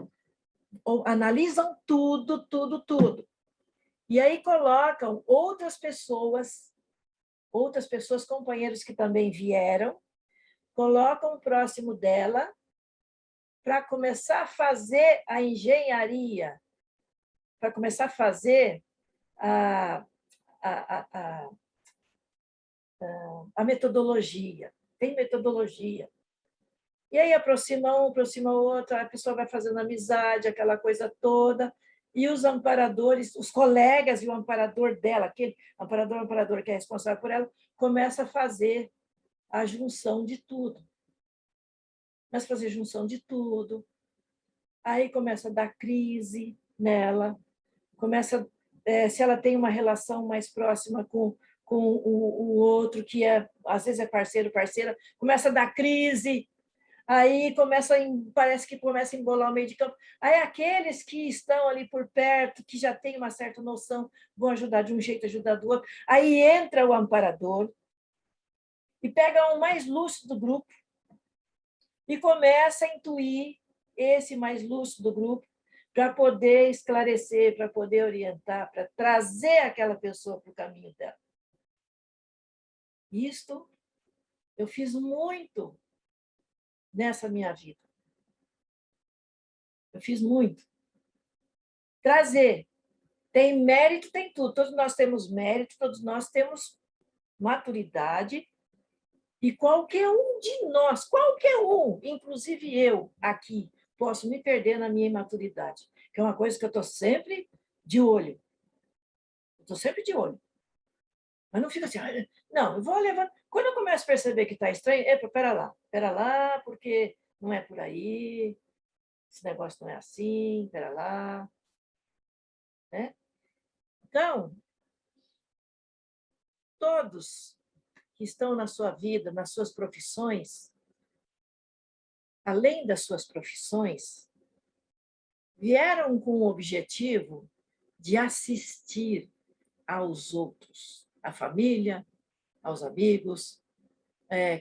analisam tudo, tudo, tudo. E aí colocam outras pessoas, companheiros que também vieram, colocam próximo dela para começar a fazer a engenharia, para começar a fazer a metodologia. Tem metodologia. E aí aproxima um, aproxima outro, a pessoa vai fazendo amizade, aquela coisa toda, e os amparadores, os colegas e o amparador dela, aquele amparador que é responsável por ela, começa a fazer a junção de tudo. Começa a fazer junção de tudo. Aí começa a dar crise nela, se ela tem uma relação mais próxima com o outro, que às vezes é parceiro, parceira, começa a dar crise, aí parece que começa a embolar o meio de campo. Aí aqueles que estão ali por perto, que já têm uma certa noção, vão ajudar de um jeito, ajudar do outro. Aí entra o amparador e pega o mais lúcido do grupo e começa a intuir esse mais lúcido do grupo para poder esclarecer, para poder orientar, para trazer aquela pessoa para o caminho dela. Isto eu fiz muito nessa minha vida. Eu fiz muito. Trazer. Tem mérito, tem tudo. Todos nós temos mérito, todos nós temos maturidade. E qualquer um de nós, qualquer um, inclusive eu aqui, posso me perder na minha imaturidade, que é uma coisa que eu estou sempre de olho. Estou sempre de olho. Mas não fica assim, não, eu vou levando. Quando eu começo a perceber que está estranho, epa, pera lá, porque não é por aí, esse negócio não é assim, pera lá. Né? Então, todos que estão na sua vida, nas suas profissões, além das suas profissões, vieram com o objetivo de assistir aos outros, à família, aos amigos,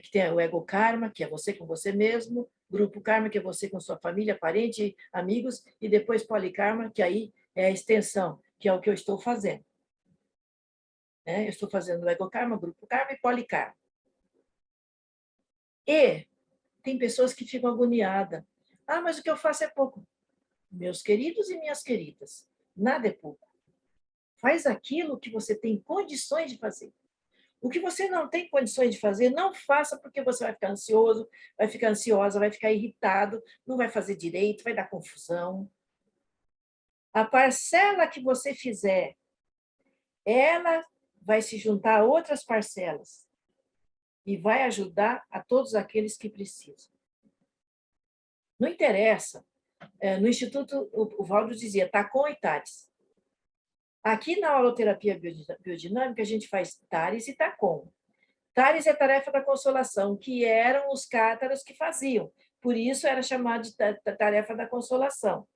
que tem o ego karma, que é você com você mesmo, grupo karma, que é você com sua família, parente, amigos, e depois polikarma, que aí é a extensão, que é o que eu estou fazendo. Eu estou fazendo o ego karma, grupo karma e polikarma. E tem pessoas que ficam agoniadas. Ah, mas o que eu faço é pouco. Meus queridos e minhas queridas, nada é pouco. Faz aquilo que você tem condições de fazer. O que você não tem condições de fazer, não faça, porque você vai ficar ansioso, vai ficar ansiosa, vai ficar irritado, não vai fazer direito, vai dar confusão. A parcela que você fizer, ela vai se juntar a outras parcelas e vai ajudar a todos aqueles que precisam. Não interessa. No Instituto, o Valdo dizia, Tacon e Tares. Aqui na holoterapia biodinâmica, a gente faz Tares e Tacon. Tares é tarefa da consolação, que eram os cátaros que faziam. Por isso era chamado de tarefa da consolação.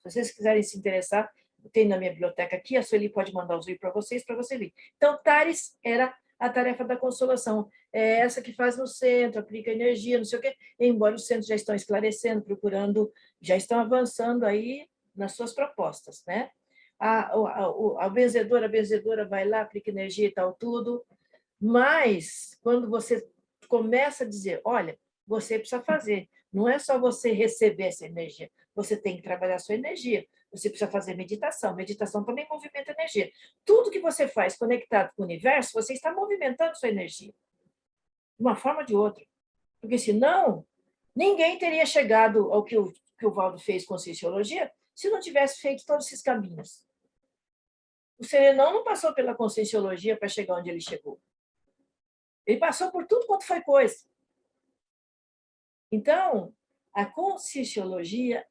Se vocês quiserem se interessar, tem na minha biblioteca aqui, a Sueli pode mandar os livros para vocês ler. Então, Tares era a tarefa da consolação. É essa que faz no centro, aplica energia, não sei o quê, embora os centros já estão esclarecendo, procurando, já estão avançando aí nas suas propostas, né? A benzedora vai lá, aplica energia e tal, tudo, mas quando você começa a dizer, olha, você precisa fazer, não é só você receber essa energia, você tem que trabalhar a sua energia, você precisa fazer meditação, meditação também movimenta energia. Tudo que você faz conectado com o universo, você está movimentando sua energia, de uma forma ou de outra, porque senão ninguém teria chegado ao que o Valdo fez com Conscienciologia se não tivesse feito todos esses caminhos. O Serenão não passou pela Conscienciologia para chegar onde ele chegou. Ele passou por tudo quanto foi coisa. Então, a Conscienciologia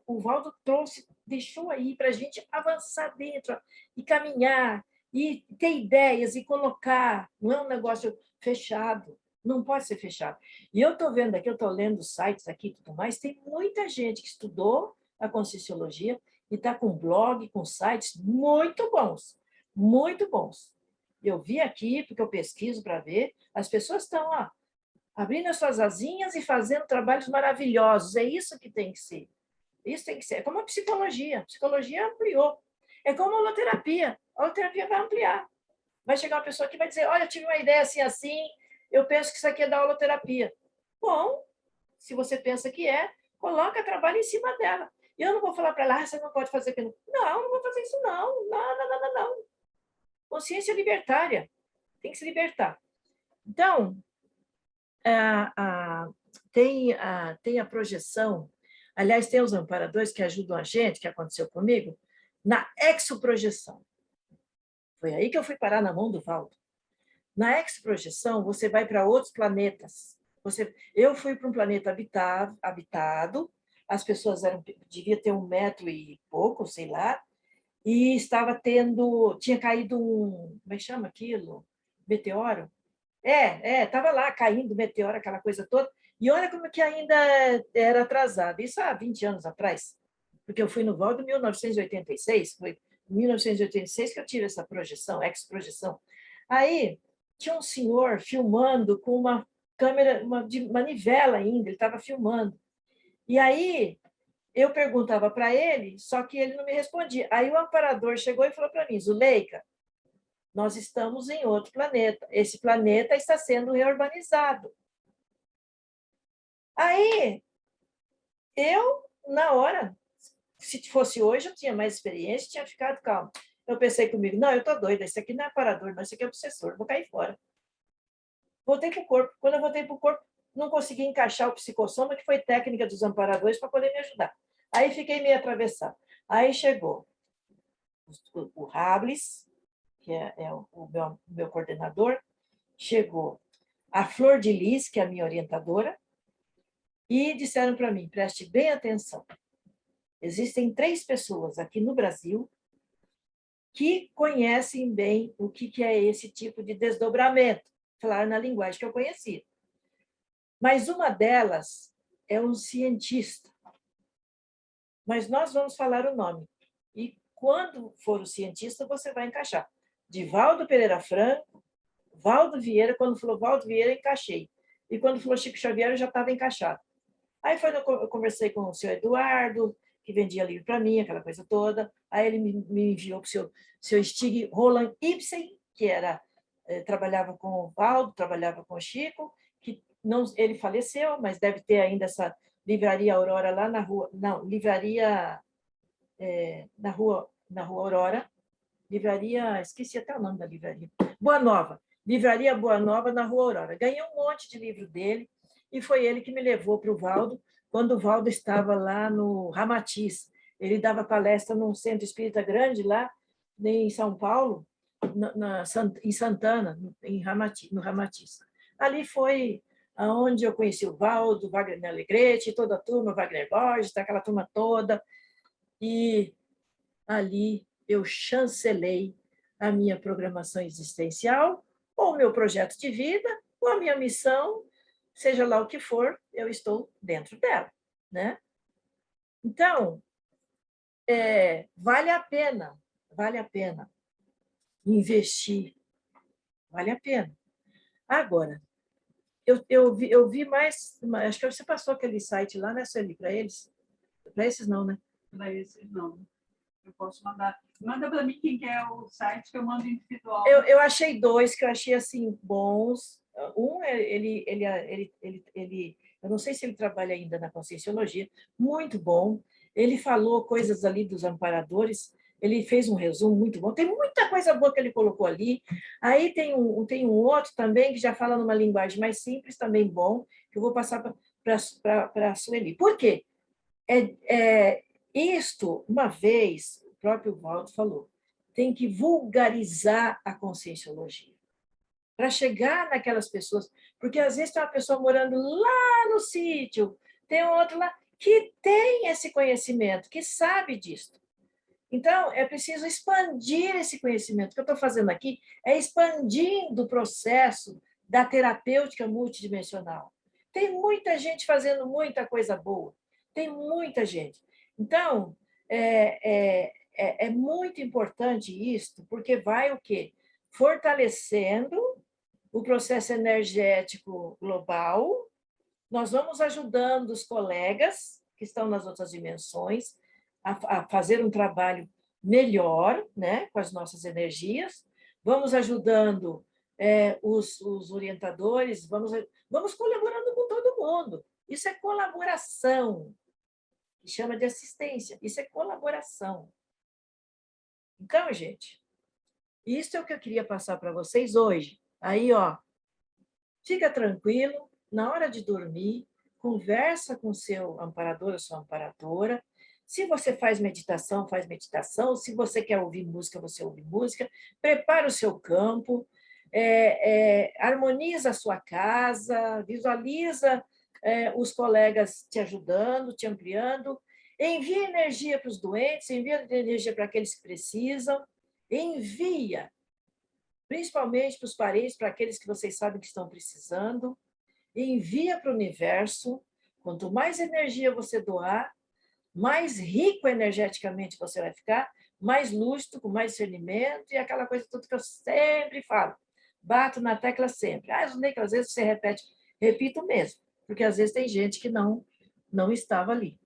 o Valdo trouxe, deixou aí para a gente avançar dentro e caminhar, e ter ideias e colocar. Não é um negócio fechado, não pode ser fechado. E eu estou vendo aqui, eu estou lendo sites aqui e tudo mais, tem muita gente que estudou a Conscienciologia e está com blog, com sites muito bons, muito bons. Eu vi aqui, porque eu pesquiso para ver, as pessoas estão abrindo as suas asinhas e fazendo trabalhos maravilhosos. É isso que tem que ser. Isso tem que ser. É como a psicologia. A psicologia ampliou. É como a holoterapia. A holoterapia vai ampliar. Vai chegar uma pessoa que vai dizer, olha, eu tive uma ideia assim, assim, eu penso que isso aqui é da holoterapia. Bom, se você pensa que coloca trabalho em cima dela. E eu não vou falar para ela, você não pode fazer aquilo. Não, não vou fazer isso, não. Não. Consciência libertária. Tem que se libertar. Então, tem a projeção, aliás, tem os amparadores que ajudam a gente, que aconteceu comigo, na exoprojeção. Foi aí que eu fui parar na mão do Valdo. Na exoprojeção, você vai para outros planetas. Eu fui para um planeta habitado, as pessoas devia ter 1 metro e pouco, sei lá, e tinha caído como é que chama aquilo? Meteoro? Estava lá caindo meteoro, aquela coisa toda, e olha como que ainda era atrasado, isso há 20 anos atrás, porque eu fui no Valdo em 1986, foi em 1986 que eu tive essa projeção, exprojeção. Aí tinha um senhor filmando com uma câmera, de manivela ainda, ele estava filmando. E aí eu perguntava para ele, só que ele não me respondia. Aí o amparador chegou e falou para mim, Zuleika, nós estamos em outro planeta. Esse planeta está sendo reurbanizado. Aí, eu, na hora, Se fosse hoje, eu tinha mais experiência, tinha ficado calma. Eu pensei comigo, não, eu estou doida, isso aqui não é amparador, não, isso aqui é obsessor, vou cair fora. Voltei para o corpo. Quando eu voltei para o corpo, não consegui encaixar o psicossoma, que foi técnica dos amparadores, para poder me ajudar. Aí fiquei meio atravessada. Aí chegou o Rables, que é o meu coordenador, chegou a Flor de Lis, que é a minha orientadora, e disseram para mim, preste bem atenção, existem 3 pessoas aqui no Brasil que conhecem bem o que é esse tipo de desdobramento, falaram na linguagem que eu conhecia. Mas uma delas é um cientista. Mas nós vamos falar o nome. E quando for o cientista, você vai encaixar. Divaldo Pereira Franco, Valdo Vieira. Quando falou Valdo Vieira, encaixei. E quando falou Chico Xavier, eu já estava encaixado. Aí eu conversei com o seu Eduardo, que vendia livro para mim, aquela coisa toda. Aí ele me enviou para o seu Stig Roland Ibsen, que trabalhava com o Valdo, trabalhava com o Chico, que não, ele faleceu, mas deve ter ainda essa livraria Aurora lá na rua, não, livraria na rua Aurora, livraria, esqueci até o nome da livraria, Boa Nova, livraria Boa Nova na rua Aurora. Ganhei um monte de livro dele e foi ele que me levou para o Valdo, quando o Valdo estava lá no Ramatiz. Ele dava palestra num centro espírita grande lá em São Paulo, em Santana, no Ramatiz. Ali foi onde eu conheci o Valdo, Wagner Alegrete, toda a turma, Wagner Borges, aquela turma toda, e ali eu chancelei a minha programação existencial, ou o meu projeto de vida, ou a minha missão, seja lá o que for, eu estou dentro dela, né? Então, vale a pena investir, vale a pena. Agora, eu vi mais, acho que você passou aquele site lá, né, Sueli, para eles? Para esses não, né? Para esses não. Eu posso mandar. Manda para mim quem quer o site que eu mando individual. Eu achei 2 que eu achei assim bons. Um, eu não sei se ele trabalha ainda na Conscienciologia, muito bom. Ele falou coisas ali dos amparadores, ele fez um resumo muito bom. Tem muita coisa boa que ele colocou ali. Aí tem um outro também que já fala numa linguagem mais simples, também bom, que eu vou passar para a Sueli. Por quê? Isto, uma vez, o próprio Valdo falou, tem que vulgarizar a conscienciologia para chegar naquelas pessoas, porque às vezes tem uma pessoa morando lá no sítio, tem outro lá que tem esse conhecimento, que sabe disso. Então, é preciso expandir esse conhecimento. O que eu estou fazendo aqui é expandindo o processo da terapêutica multidimensional. Tem muita gente fazendo muita coisa boa, tem muita gente. Então, é muito importante isso, porque vai o quê? Fortalecendo o processo energético global, nós vamos ajudando os colegas que estão nas outras dimensões a fazer um trabalho melhor, né, com as nossas energias, vamos ajudando os orientadores, vamos colaborando com todo mundo. Isso é colaboração, que chama de assistência, isso é colaboração. Então, gente, isso é o que eu queria passar para vocês hoje. Aí, ó, fica tranquilo, na hora de dormir, conversa com seu amparador ou sua amparadora. Se você faz meditação, faz meditação. Se você quer ouvir música, você ouve música. Prepara o seu campo, harmoniza a sua casa, visualiza os colegas te ajudando, te ampliando. Envia energia para os doentes, envia energia para aqueles que precisam. Envia, principalmente para os parentes, para aqueles que vocês sabem que estão precisando. Envia para o universo. Quanto mais energia você doar, mais rico energeticamente você vai ficar, mais lúcido, com mais discernimento e aquela coisa tudo que eu sempre falo. Bato na tecla sempre. Zunei, que às vezes você repete, repito mesmo, porque às vezes tem gente que não estava ali.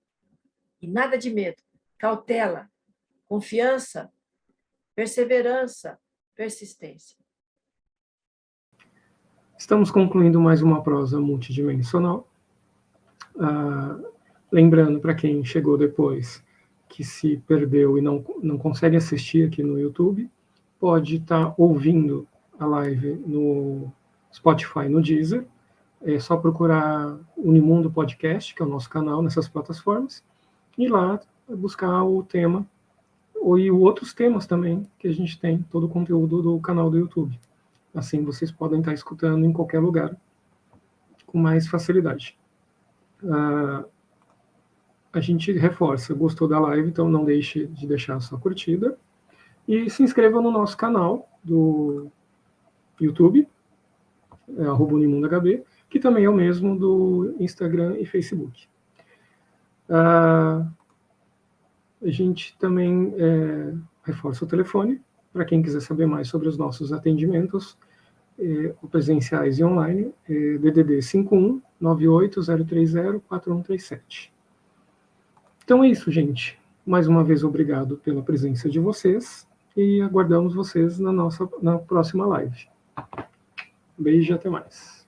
E nada de medo, cautela, confiança, perseverança, persistência. Estamos concluindo mais uma prosa multidimensional. Lembrando, para quem chegou depois, que se perdeu e não consegue assistir aqui no YouTube, pode estar ouvindo a live no Spotify, no Deezer. É só procurar Unimundo Podcast, que é o nosso canal nessas plataformas, e lá buscar o tema e outros temas também que a gente tem, todo o conteúdo do canal do YouTube. Assim vocês podem estar escutando em qualquer lugar com mais facilidade. A gente reforça, gostou da live, então não deixe de deixar a sua curtida e se inscreva no nosso canal do YouTube, @UnimundoHB, que também é o mesmo do Instagram e Facebook. A gente também reforça o telefone, para quem quiser saber mais sobre os nossos atendimentos, presenciais e online, DDD 51 98030 4137. Então é isso, gente. Mais uma vez, obrigado pela presença de vocês e aguardamos vocês na próxima live. Beijo e até mais.